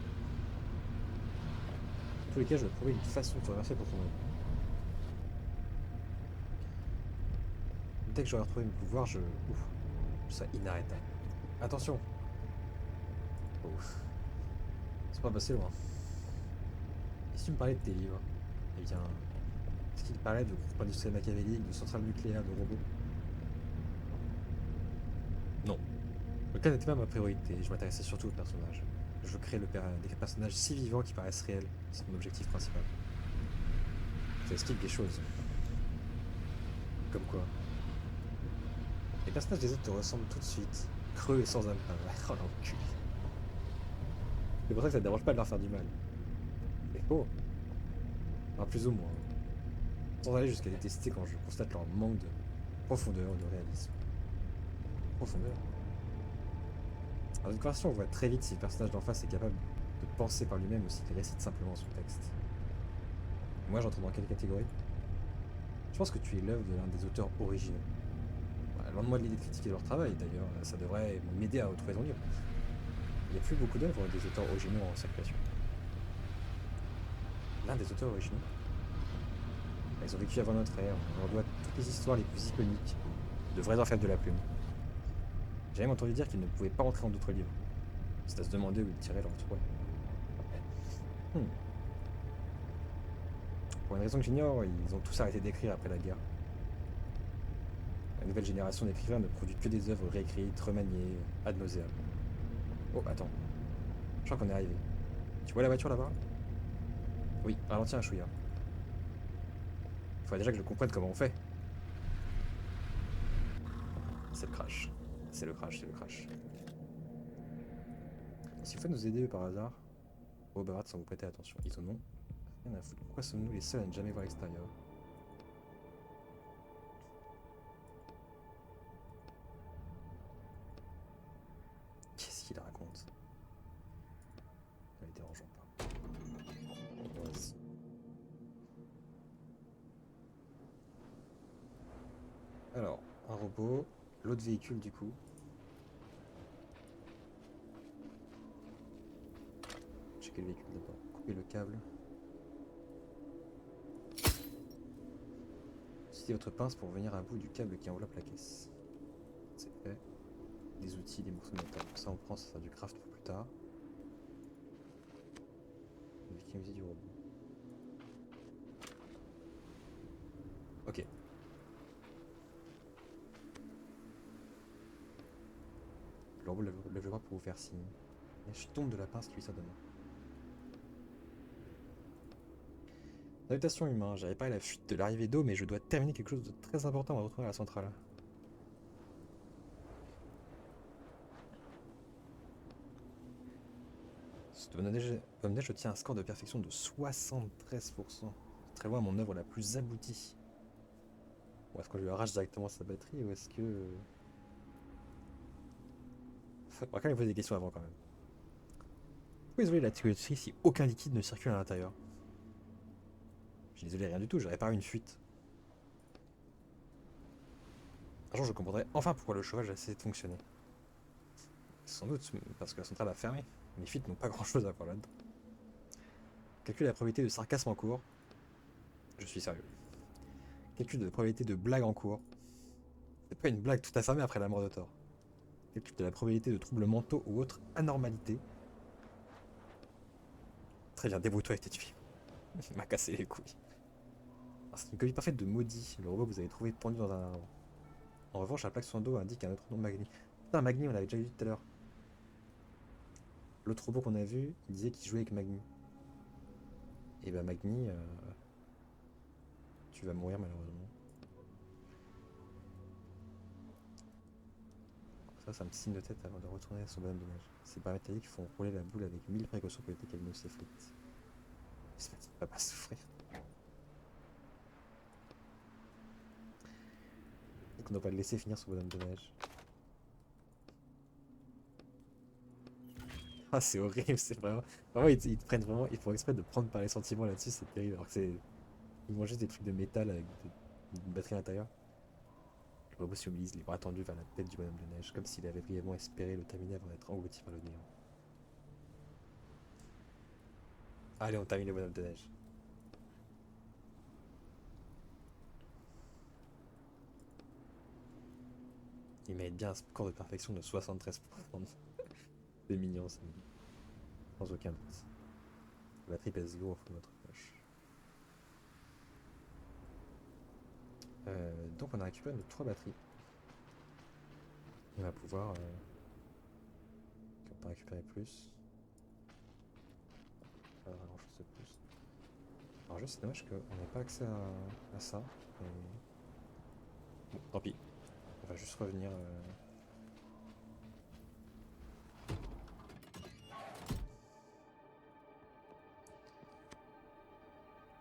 Speaker 1: Dans tous les cas, je vais trouver une façon de traverser pour ton aide. Dès que j'aurai retrouvé mes pouvoirs, je... Ouf, je serai inarrêtable. Attention! Ouf. C'est pas passé loin. Et si tu me parlais de tes livres? Eh bien... Est-ce qu'il parlait de groupes industriels machiavéliques, de centrales nucléaires, de robots? Non. Le cas n'était pas ma priorité, je m'intéressais surtout aux personnages. Je veux créer des personnages si vivants qui paraissent réels. C'est mon objectif principal. Ça explique des choses. Comme quoi? Les personnages des autres te ressemblent tout de suite. Creux et sans âme. Oh l'enculé. C'est pour ça que ça te dérange pas de leur faire du mal. Mais oh. Enfin, plus ou moins. Sans aller jusqu'à détester quand je constate leur manque de profondeur, de réalisme. Profondeur. Dans une conversation, on voit très vite si le personnage d'en face est capable de penser par lui-même ou s'il récite simplement son texte. Moi, j'entre dans quelle catégorie? Je pense que tu es l'œuvre de l'un des auteurs originaux. Loin de moi de l'idée de critiquer leur travail, d'ailleurs, ça devrait m'aider à retrouver ton livre. Il n'y a plus beaucoup d'œuvres des auteurs originaux en circulation. L'un des auteurs originaux? Ils ont vécu avant notre ère, on leur doit toutes les histoires les plus iconiques, de vrais orfèvres de la plume. J'ai même entendu dire qu'ils ne pouvaient pas rentrer dans d'autres livres. C'est à se demander où ils tiraient leur trouvaille. Pour une raison que j'ignore, ils ont tous arrêté d'écrire après la guerre. La nouvelle génération d'écrivains ne produit que des œuvres réécrites, remaniées, ad nauseam. Oh, attends. Je crois qu'on est arrivé. Tu vois la voiture là-bas? Oui, ralentis un chouïa. Il faudrait déjà que je comprenne comment on fait. C'est le crash. C'est le crash, c'est le crash. Si vous faites nous aider par hasard, oh bah sans vous prêter attention. Ils en ont rien à foutre. Pourquoi sommes-nous les seuls à ne jamais voir l'extérieur? Qu'est-ce qu'il raconte? Ne les dérangeons pas. Vas-y. Alors, un robot, l'autre véhicule du coup. Checker le véhicule d'abord. Couper le câble. Utilisez votre pince pour venir à bout du câble qui enveloppe la caisse. C'est fait. Des outils, des morceaux de métal. Ça on prend, ça sera du craft pour plus tard. Le musée du robot. Ok. Le robot lève le bras pour vous faire signe. Je tombe de la pince qui lui sert de main. Salutations humain, j'avais pas la fuite de l'arrivée d'eau, mais je dois terminer quelque chose de très important avant de retourner à la centrale. Ce Domnage obtient un score de perfection de 73%. Très loin mon œuvre la plus aboutie. Ou est-ce qu'on lui arrache directement sa batterie ou est-ce que... On va quand même poser des questions avant quand même. Pourquoi isoler la tuyauterie si aucun liquide ne circule à l'intérieur? J'ai isolé rien du tout, j'ai réparé une fuite. Un jour je comprendrai enfin pourquoi le chauffage a cessé de fonctionner. Sans doute parce que la centrale a fermé. Mes fuites n'ont pas grand chose à voir là-dedans. Calcul la probabilité de sarcasme en cours. Je suis sérieux. Calcul de la probabilité de blague en cours. C'est pas une blague tout à fermer après la mort de Thor. Calcul de la probabilité de troubles mentaux ou autre anormalité. Très bien, débrouille-toi avec tes tuyaux. Il m'a cassé les couilles. C'est une copie parfaite de Maudit, le robot que vous avez trouvé pendu dans un arbre. En revanche, la plaque sur son dos indique un autre nom de Magni. Putain, Magni, on l'avait déjà vu tout à l'heure. L'autre robot qu'on a vu, il disait qu'il jouait avec Magni. Et bah Magni, tu vas mourir malheureusement. Ça me signe de tête avant de retourner sur bonhomme de neige. Ces barres métalliques font rouler la boule avec 1000 précautions pour éviter qu'elle ne s'effrite. J'espère qu'il ne va pas souffrir. Donc on ne doit pas le laisser finir sur bonhomme de neige. Ah c'est horrible, c'est vraiment... Vraiment ils prennent vraiment... Ils font exprès de prendre par les sentiments là-dessus, c'est terrible. Alors que c'est... Ils mangent juste des trucs de métal avec une batterie à l'intérieur. robot s'immobilise, les bras tendus vers la tête du bonhomme de neige, comme s'il avait brièvement espéré le terminer avant d'être englouti par le néant. Allez, on termine le bonhomme de neige. Il mérite bien un score de perfection de 73%. C'est mignon, ça. Sans aucun doute. La batterie pèse lourd au fond de notre poche. Donc on a récupéré nos 3 batteries. On va pouvoir... on peut récupérer plus. Pas grand chose de plus. Alors juste c'est dommage qu'on n'ait pas accès à ça. Et... Bon, tant pis. On va juste revenir...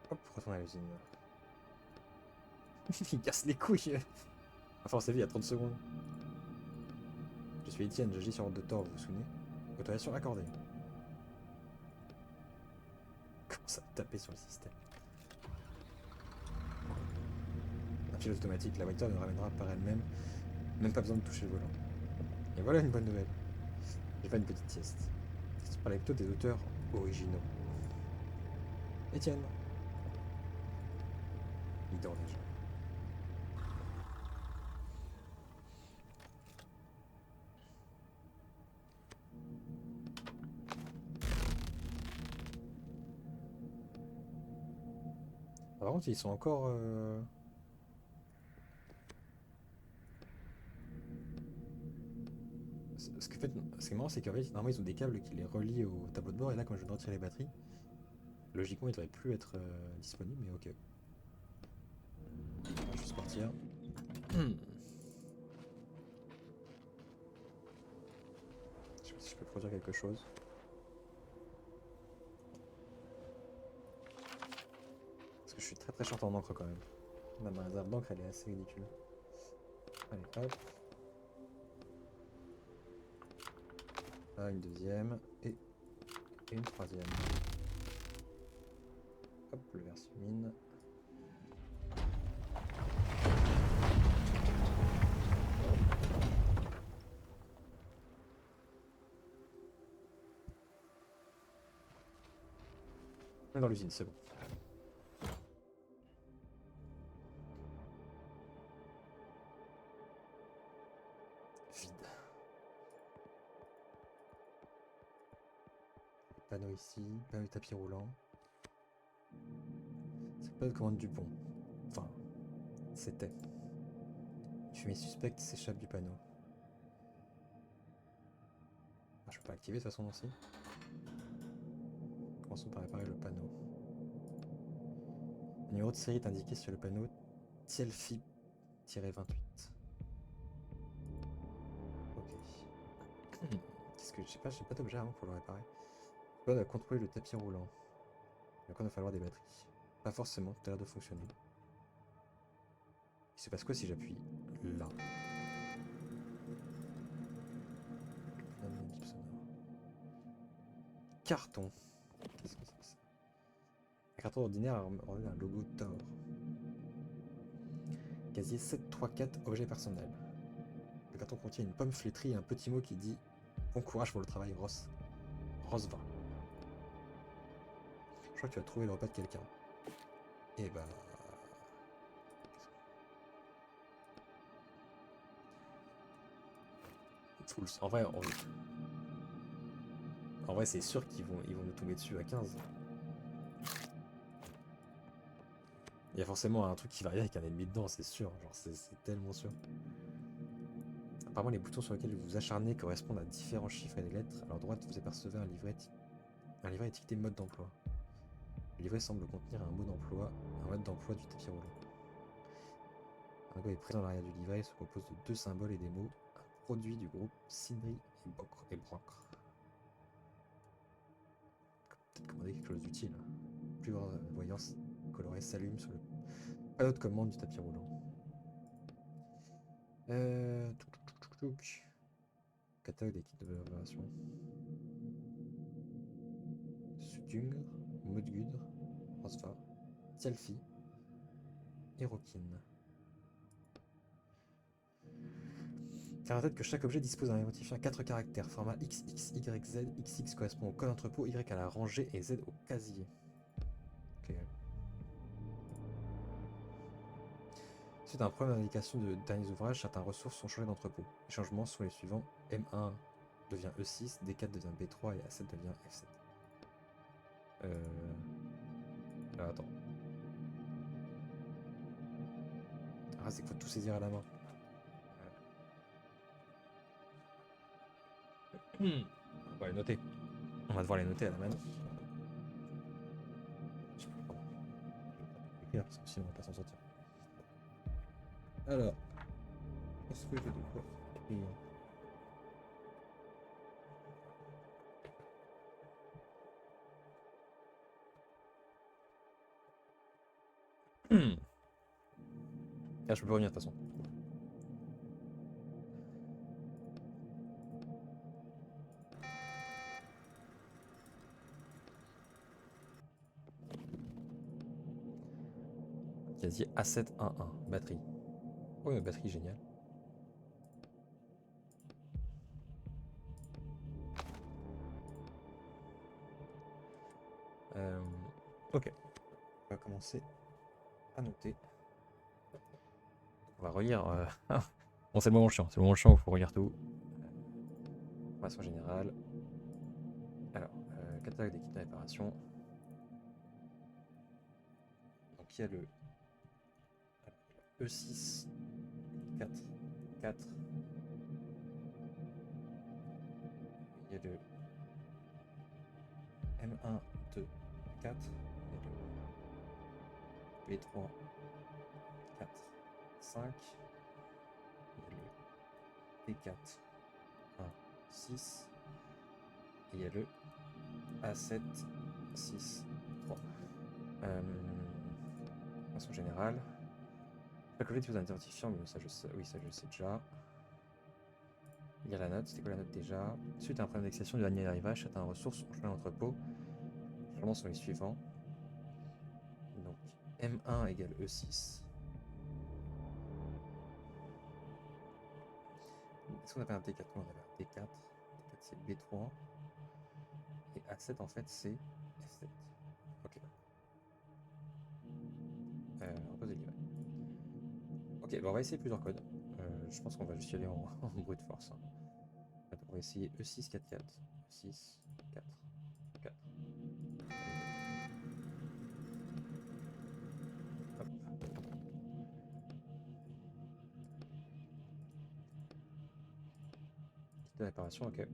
Speaker 1: Hop, retourner à l'usine. Il casse les couilles. Enfin on s'est vu il y a 30 secondes. Je suis Étienne, j'agis sur ordre de Thor, vous vous souvenez? Autorisation accordée. Commence à taper sur le système. Un pilote automatique, la voiture nous ramènera par elle-même. Même pas besoin de toucher le volant. Et voilà une bonne nouvelle. J'ai fait une petite sieste. Je parlais plutôt des auteurs originaux. Étienne. Il dort déjà. Par contre, ils sont encore... Ce qui est marrant, c'est qu'en fait, normalement, ils ont des câbles qui les relient au tableau de bord, et là, quand je viens de retirer les batteries, logiquement, ils devraient plus être disponibles, mais ok. On va juste partir. Je sais pas si je peux produire quelque chose. Parce que je suis très très short en encre quand même. Ma réserve d'encre, elle est assez ridicule. Allez, hop. Là, une deuxième. Et une troisième. Hop, le verre se mine. On est dans l'usine, c'est bon. Vide. Panneau ici, panneau de tapis roulant. C'est pas de commande du pont. Enfin, c'était. Une fumée suspecte s'échappe du panneau. Ah, je peux pas l'activer de toute façon aussi. Commençons par réparer le panneau. Le numéro de série est indiqué sur le panneau Tielfi-28. Ok. Qu'est-ce que je sais pas, j'ai pas d'objet avant pour le réparer. Je dois contrôler le tapis roulant. Il va quand même falloir des batteries. Pas forcément, tout a l'air de fonctionner. Il se passe quoi si j'appuie là? Carton. Qu'est-ce que c'est que ça? Un carton ordinaire orné d'un logo Thor. Casier 734, objet personnel. Le carton contient une pomme flétrie et un petit mot qui dit bon courage pour le travail, Ross. Ross va. Je crois que tu as trouvé le repas de quelqu'un. Et bah. En vrai, c'est sûr ils vont nous tomber dessus à 15. Il y a forcément un truc qui va arriver avec un ennemi dedans, c'est sûr. Genre, c'est tellement sûr. Apparemment, les boutons sur lesquels vous vous acharnez correspondent à différents chiffres et des lettres. À leur droite, vous apercevez un livret étiqueté mode d'emploi. Le livret semble contenir un mode d'emploi du tapis roulant. Un logo est présent à l'arrière du livret, il se compose de 2 symboles et des mots. Un produit du groupe Sindri et Brocre. Peut-être commander quelque chose d'utile. Plus voyance colorée s'allume sur le panneau de commande du tapis roulant. Catalogue des kits de préparation. Sudungr, Modgudr, Rosva, Tialfi et Rokin. Car en tête que chaque objet dispose d'un identifiant à 4 caractères, format XX, YZ, XX correspond au code entrepôt, Y à la rangée et Z au casier. Ok. Suite à un problème d'indication de derniers ouvrages, certaines ressources sont changées d'entrepôt. Les changements sont les suivants. M1 devient E6, D4 devient B3 et A7 devient F7. Alors attends. Ah, c'est qu'il faut tout saisir à la main. On va les noter. On va devoir les noter à la main. Je sais pas comment écrire parce que sinon on va pas s'en sortir. Alors, est-ce que j'ai de quoi écrire? Ah, je peux pas revenir de toute façon. Casier A711, batterie. Oh, une batterie géniale. Ok. On va commencer à noter. On va relire. Bon, c'est le moment chiant. C'est le moment chiant où il faut relire tout. Information générale. Alors, catalogue des kits de réparation. Donc il y a le E6, 4, 4. Il y a le M1, 2, 4. Il y a le B3, 4, 5. Il y a le D4, 1, 6. Et il y a le A7, 6, 3. Information générale. La copie de vos identifiants, mais ça je sais, oui, ça je sais déjà. Il y a la note, c'était quoi la note déjà? Suite à un problème d'indexation du dernier arrivage, certaines ressources ont changé d'entrepôt. Les changements sont les suivants. Donc M1 égale E6. Est-ce qu'on avait un D4? On avait un D4. D4 c'est B3. Et A7 en fait c'est F7. Ok. Reposer livret. Ok, bah on va essayer plusieurs codes. Je pense qu'on va juste y aller en brute force. On va essayer E6, 4, 4. E6, 4, 4. Hop. Kit de réparation, ok.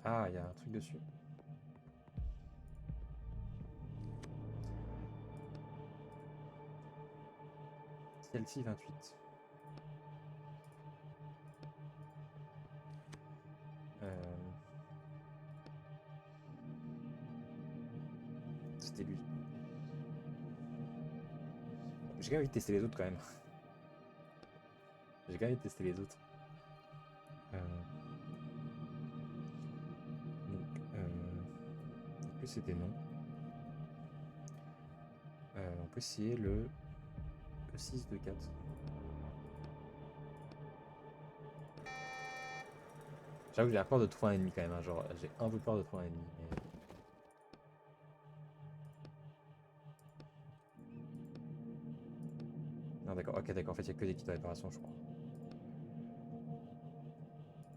Speaker 1: Ah, il y a un truc dessus. CLC 28. C'était lui. J'ai quand même envie de tester les autres quand même. J'ai quand même envie de tester les autres. En plus c'était non. On peut essayer le E6 de 4. J'avoue que j'ai peur de trouver un ennemi quand même. Hein. Genre, j'ai un peu peur de trouver un ennemi. Mais... Non, d'accord. Ok, d'accord. En fait, il n'y a que des kits de réparation, je crois.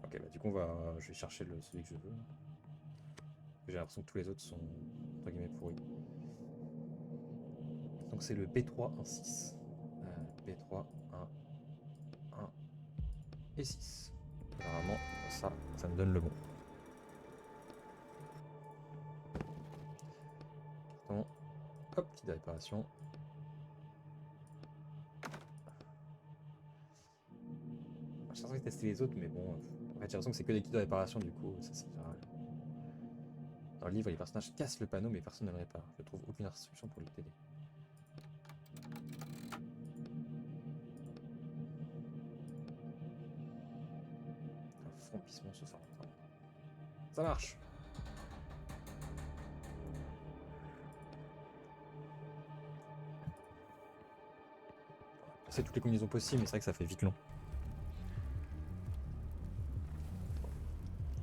Speaker 1: Ok, bah du coup, je vais chercher celui que je veux. J'ai l'impression que tous les autres sont entre guillemets pourris. Donc c'est le B3-1-6. B3, 1, 1 et 6. Généralement, ça me donne le bon. Carton. Hop, kit de réparation. J'ai l'impression de tester les autres, mais bon. En fait, j'ai l'impression que c'est que des kits de réparation, du coup, ça c'est général. Dans le livre, les personnages cassent le panneau, mais personne ne le répare. Je trouve aucune instruction pour le t'aider. Un frompissement se fait entendre. Ça marche! C'est toutes les combinaisons possibles, mais c'est vrai que ça fait vite long.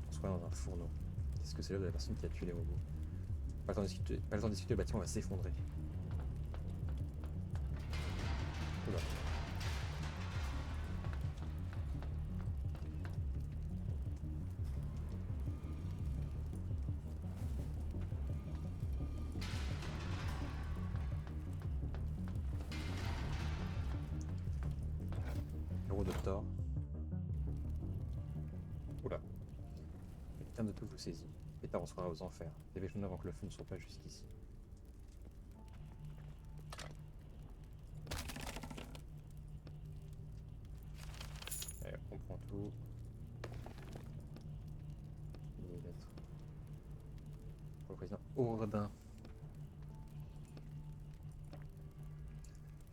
Speaker 1: On se croit dans un fourneau. Qu'est-ce que c'est là de la personne qui a tué les robots? Pas le temps de discuter, pas le temps de discuter, le bâtiment va s'effondrer. Oula. Héros de Thor. Oula. Quelqu'un de tout vous saisit. Pétard, on sera aux enfers. Dépêchons-nous avant que le feu ne soit pas jusqu'ici. Allez, on prend tout. Les lettres. Pour le président Ourdin.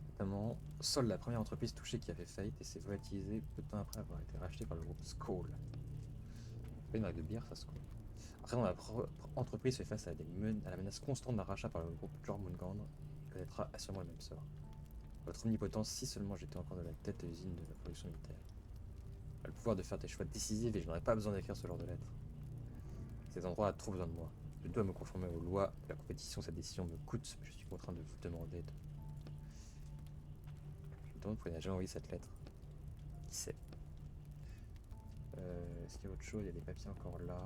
Speaker 1: Notamment, Sol, la première entreprise touchée qui a fait faillite et s'est volatilisée peu de temps après avoir été rachetée par le groupe Skoll. C'est pas une marque de bière, ça, Skoll. Après, la entreprise fait face à, à la menace constante d'un rachat par le groupe Jormungand, qui connaîtra assurément le même sort. Votre omnipotence, si seulement j'étais encore de la tête de l'usine de la production militaire. A le pouvoir de faire des choix décisifs et je n'aurais pas besoin d'écrire ce genre de lettres. Ces endroits ont trop besoin de moi. Je dois me conformer aux lois de la compétition, cette décision me coûte, mais je suis contraint de vous demander de... Je me demande pourquoi il n'a jamais envoyé cette lettre. Qui sait? Est-ce qu'il y a autre chose? Il y a des papiers encore là.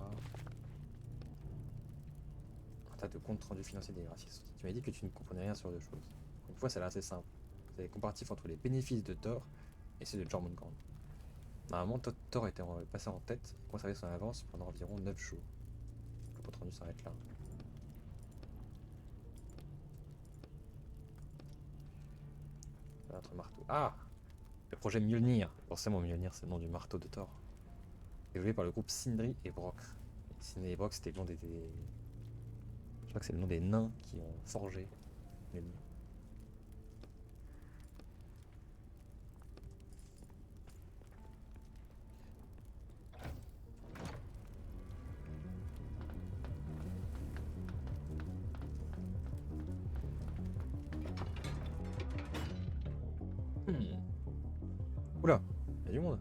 Speaker 1: Un tas de comptes rendus financiers des graciers. Tu m'as dit que tu ne comprenais rien sur deux choses. Une fois, ça a l'air assez simple. C'est les comparatifs entre les bénéfices de Thor et ceux de Jormungand. Normalement, Thor était passé en tête et conservé son avance pendant environ 9 jours. Le compte rendu s'arrête là. Notre marteau. Ah! Le projet Mjolnir. Forcément, Mjolnir, c'est le nom du marteau de Thor. Développé par le groupe Sindri et Brock. Sindri et Brock, c'était le nom des... Je crois que c'est le nom des nains qui ont forgé Mjolnir. Oula, il y a du monde.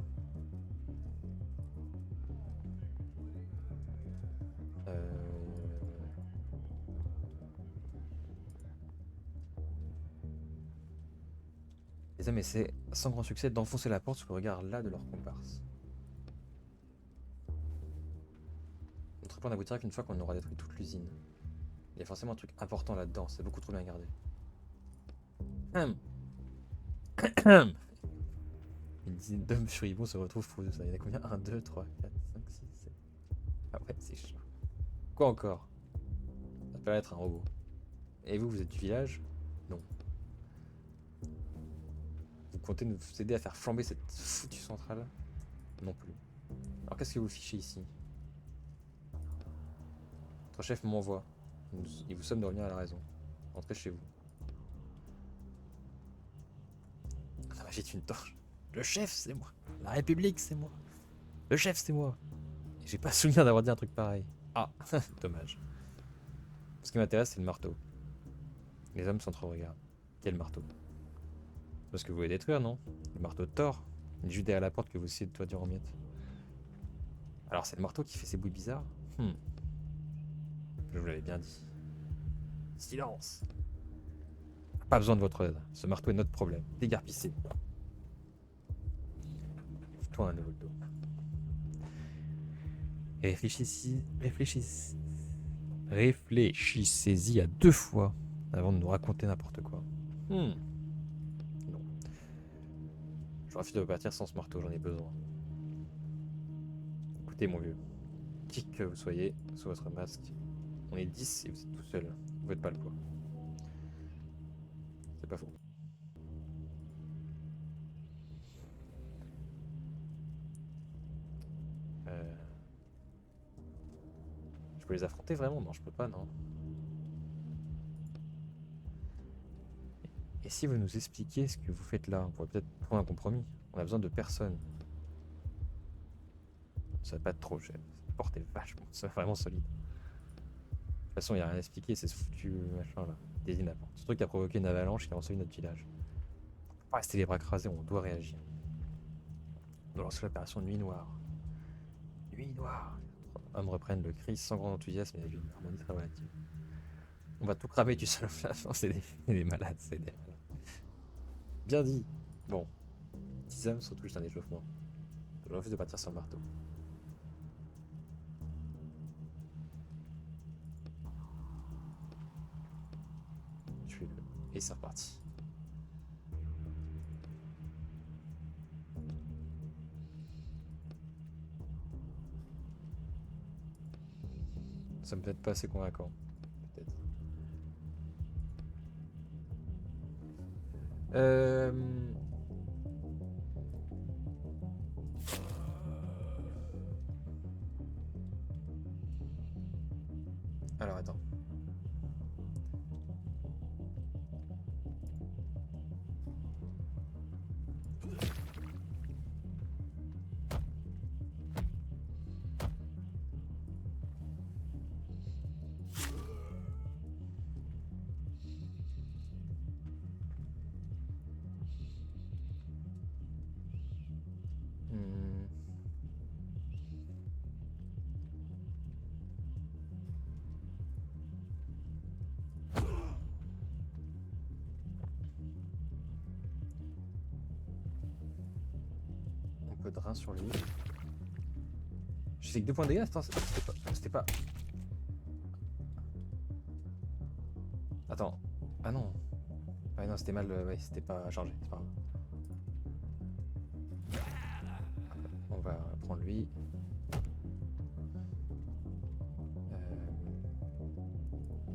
Speaker 1: Les hommes essaient, sans grand succès, d'enfoncer la porte sous le regard là de leur comparse. Notre plan n'aboutira qu'une fois qu'on aura détruit toute l'usine. Il y a forcément un truc important là-dedans, c'est beaucoup trop bien gardé. Une dizaine d'hommes furibonds se retrouvent pour ça. Il y en a combien? 1, 2, 3, 4, 5, 6, 7. Ah ouais, c'est chaud. Quoi encore? Ça peut être un robot. Et vous, vous êtes du village? Non. Vous comptez nous aider à faire flamber cette foutue centrale? Non plus. Alors qu'est-ce que vous fichez ici? Votre chef m'envoie. Il vous somme de revenir à la raison. Rentrez chez vous. La magie est une torche. Le chef, c'est moi. La République, c'est moi. Le chef, c'est moi. Et j'ai pas souvenir d'avoir dit un truc pareil. Ah, dommage. Ce qui m'intéresse, c'est le marteau. Les hommes s'entre-regardent. Quel marteau? Parce que vous voulez détruire, non? Le marteau de Thor. Il est juste derrière la porte que vous essayez de toiture en miettes. Alors c'est le marteau qui fait ces bruits bizarres? Je vous l'avais bien dit. Silence! Pas besoin de votre aide. Ce marteau est notre problème. Dégarpissez. Toi un nouveau dos. Et réfléchissez-y à 2 fois avant de nous raconter n'importe quoi. Non. Je refuse de repartir sans ce marteau, j'en ai besoin. Écoutez mon vieux, qui que vous soyez, sous votre masque, on est 10 et vous êtes tout seul. Vous faites pas le poids. C'est pas faux. Je peux les affronter vraiment? Non, je peux pas, non. Et si vous nous expliquiez ce que vous faites là, on pourrait peut-être trouver un compromis. On a besoin de personne. Ça va pas être trop cher. Cette porte est vachement, c'est vraiment solide. De toute façon, il n'y a rien à expliquer, c'est ce foutu machin là. Désigne la porte. Ce truc a provoqué une avalanche qui a enseveli notre village. On peut pas rester les bras croisés, on doit réagir. On doit lancer l'opération Nuit Noire. Nuit Noire. Les hommes reprennent le cri sans grand enthousiasme et avec une harmonie très relative. On va tout cramer du seul flash. C'est des malades, c'est des malades. Bien dit. Bon. 10 hommes sont tous un échauffement. Je refuse de partir sans le marteau. Tuez-le. Et c'est reparti. Ça me peut être pas assez convaincant. Peut-être. Alors attends. Hmm. Un peu de rein sur lui. Je sais que 2 points de dégâts, attends, c'était pas... Attends. Ah non. Ah non, c'était mal, ouais, c'était pas chargé, c'est pas grave. On va prendre lui.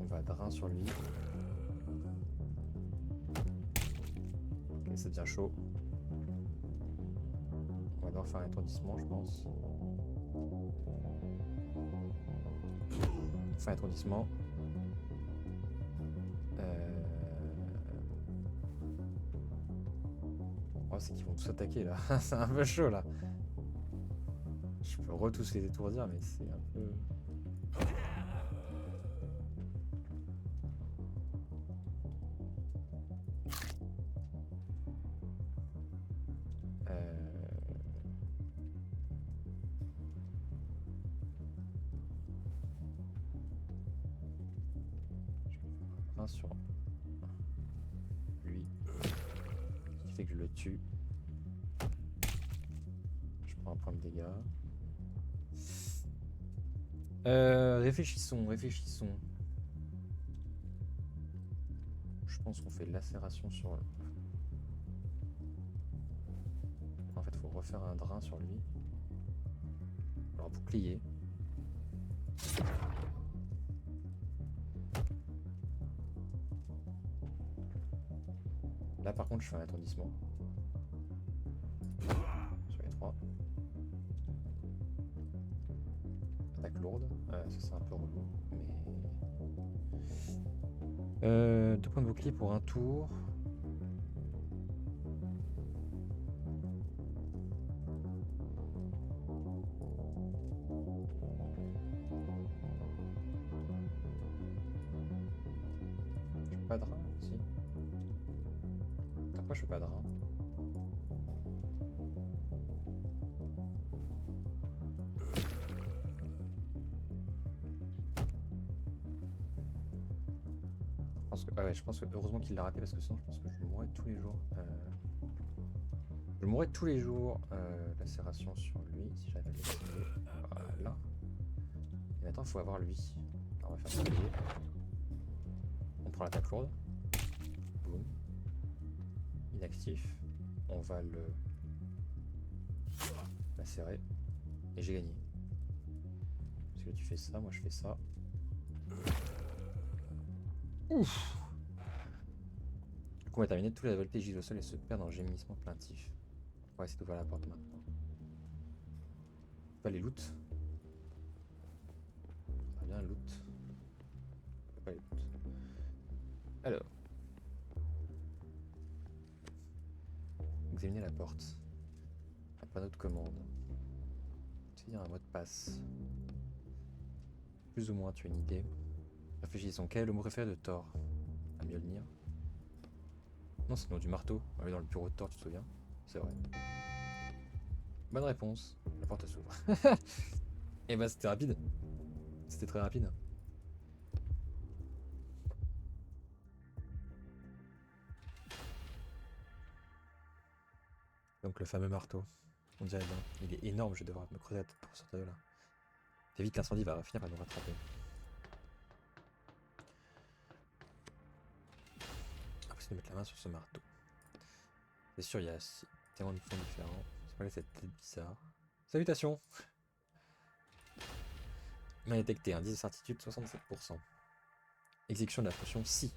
Speaker 1: On va drain sur lui. Ok, ça devient chaud. On va devoir faire un étourdissement, je pense. On fait un étourdissement. Oh, c'est qu'ils vont tous attaquer là. C'est un peu chaud là. Je peux tous les étourdir, mais c'est un peu. Un sur lui. Ce qui fait que je le tue. Je prends un point de dégâts. Réfléchissons. Je pense qu'on fait de lacération sur... En fait, il faut refaire un drain sur lui. Alors, bouclier. Là, par contre, je fais un étourdissement. Sur les 3. Attaque lourde. Ça, c'est un peu relou. Mais... 2 points de bouclier pour un tour. Je fais pas de rein, si. Pourquoi je fais pas de rein? Ah ouais, je pense que heureusement qu'il l'a raté parce que sinon je pense que je mourrais tous les jours. Je mourrais tous les jours lacération sur lui si j'avais le voilà. Et maintenant il faut avoir lui. Alors, on va faire ça. On prend l'attaque lourde. Boum. Inactif. On va le lacérer. Et j'ai gagné. Parce que tu fais ça, moi je fais ça. Ouf. Le combat est terminé, tous les volontés gisent au sol et se perdent en gémissement plaintif. On va essayer d'ouvrir la porte maintenant. Pas les loots. Très bien, loot. Pas les loots. Alors. Examiner la porte. Un panneau de commande. C'est un mot de passe. Plus ou moins, tu as une idée. Réfléchissons. Quel est le mot préféré de Thor? À Mjolnir. Non, c'est le nom du marteau. On est dans le bureau de Thor, tu te souviens? C'est vrai. Bonne réponse. La porte s'ouvre. Et bah c'était rapide. C'était très rapide. Donc le fameux marteau. On dirait bien. Il est énorme, je vais devoir me creuser la tête pour sortir de là. Fais vite, l'incendie va finir par nous rattraper. Impossible de mettre la main sur ce marteau. C'est sûr, il y a tellement de sons différents. C'est pas cette tête bizarre. Salutations! Main détectée, indice de certitude 67%. Exécution de la fonction si.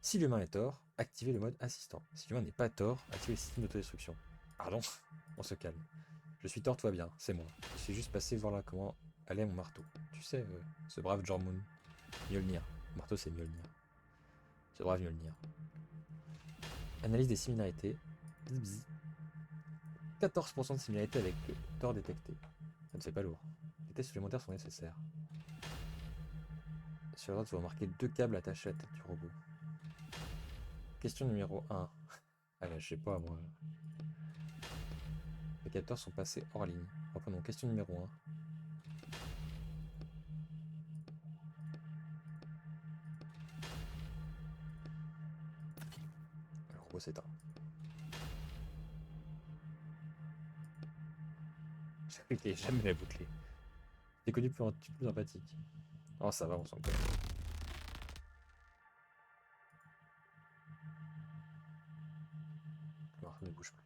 Speaker 1: Si l'humain est tort, activez le mode assistant. Si l'humain n'est pas tort, activez le système d'autodestruction. Pardon, on se calme. Je suis tort, toi bien, c'est moi. Je suis juste passé voir là comment allait mon marteau. Tu sais, ce brave Jormund. Mjolnir. Le marteau c'est Mjolnir. Ce brave Mjolnir. Analyse des similarités. 14% de similarité avec le tort détecté. Ça ne fait pas lourd. Des tests supplémentaires sont nécessaires. Sur la droite, vous remarquez 2 câbles attachés à la tête du robot. Question numéro 1. Ah là, je sais pas moi. Les capteurs sont passés hors ligne. Reprenons. Question numéro 1. Le robot s'éteint. J'ai jamais la bouclée. J'ai connu plus empathique. Oh ça va, on s'en connaît. Le marteau ne bouge plus.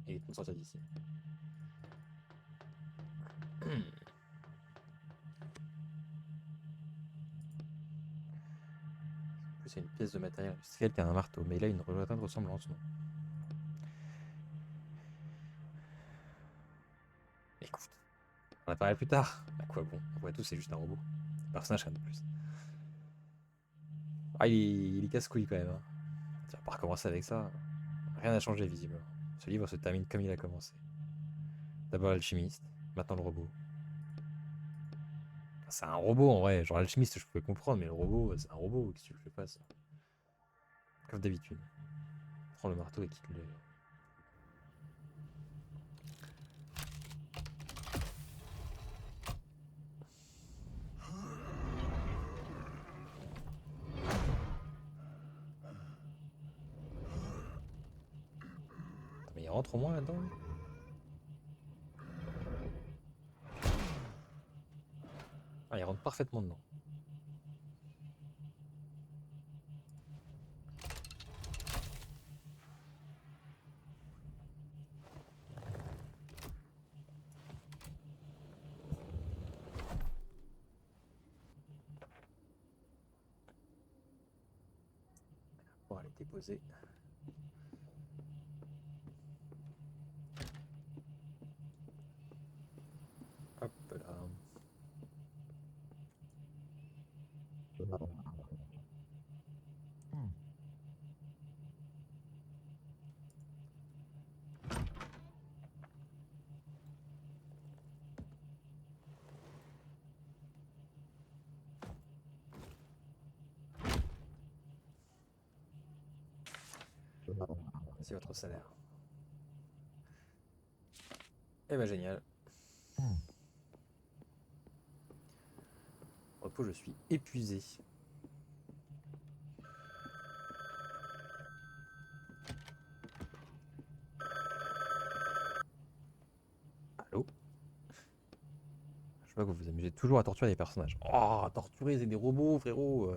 Speaker 1: Et il est temps de sortir d'ici. C'est une pièce de matériel industriel qui a un marteau, mais là, il ne rejoint pas de ressemblance, non. Écoute, on en parlera plus tard. À quoi bon? Après tout, c'est juste un robot. Le personnage, rien de plus. Ah, il est casse-couille quand même. Hein. Tu vas pas recommencer avec ça. Rien n'a changé, visiblement. Ce livre se termine comme il a commencé. D'abord l'alchimiste, maintenant le robot. C'est un robot en vrai. Genre l'alchimiste, je pouvais comprendre, mais le robot, c'est un robot. Qu'est-ce que tu veux que je fasse? Comme d'habitude. Prends le marteau et quitte le. Mais il rentre au moins là-dedans, lui. Ah, il rentre parfaitement dedans. Bon, elle est déposée. Hop là. C'est votre salaire. Eh ben génial. Repos, je suis épuisé. Allô? Je vois que vous vous amusez toujours à torturer des personnages. Oh, torturer c'est des robots, frérot.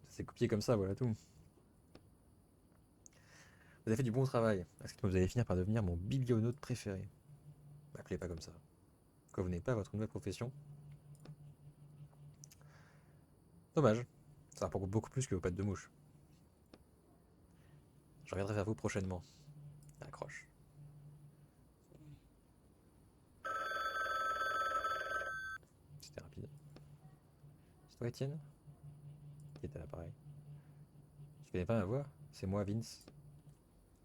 Speaker 1: C'est copié comme ça, voilà tout. Vous avez fait du bon travail. Est-ce que vous allez finir par devenir mon biblionaute préféré? M'appelez pas comme ça. Quoi, vous n'avez pas votre nouvelle profession? Dommage. Ça rapporte beaucoup plus que vos pattes de mouche. Je reviendrai vers vous prochainement. Accroche. C'était rapide. C'est toi, Étienne? Qui est à l'appareil? Tu connais pas ma voix? C'est moi, Vince.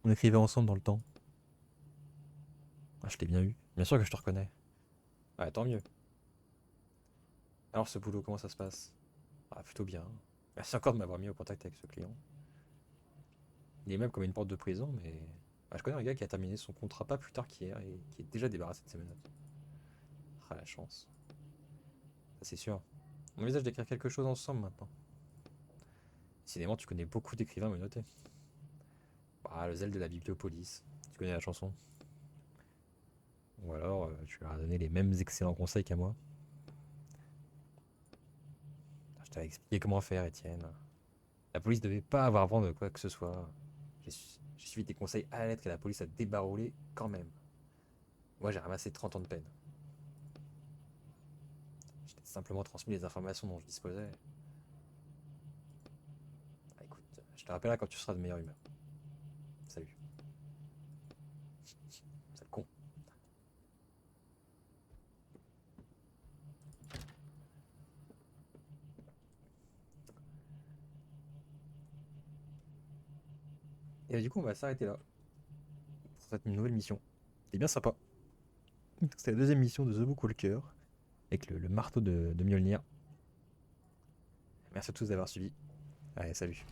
Speaker 1: On écrivait ensemble dans le temps. Ah, je t'ai bien eu. Bien sûr que je te reconnais. Ouais, tant mieux. Alors, ce boulot, comment ça se passe? Ah, plutôt bien. Merci encore de m'avoir mis au contact avec ce client. Il est même comme une porte de prison, mais... Ah, je connais un gars qui a terminé son contrat pas plus tard qu'hier et qui est déjà débarrassé de ses menottes. Ah, la chance. Ça, c'est sûr. On envisage d'écrire quelque chose ensemble maintenant. Décidément, tu connais beaucoup d'écrivains menottés. Ah, le zèle de la bibliopolis. Tu connais la chanson. Ou alors, tu leur as donné les mêmes excellents conseils qu'à moi. Je t'avais expliqué comment faire, Étienne. La police devait pas avoir vent de quoi que ce soit. J'ai suivi tes conseils à la lettre et la police a débarroulé quand même. Moi, j'ai ramassé 30 ans de peine. Je t'ai simplement transmis les informations dont je disposais. Ah, écoute, je te rappellerai quand tu seras de meilleure humeur. Salut. Sale con. Et du coup, on va s'arrêter là pour cette nouvelle mission. C'était bien sympa. C'était la deuxième mission de The Book Walker avec le marteau de Mjolnir. Merci à tous d'avoir suivi. Allez, salut.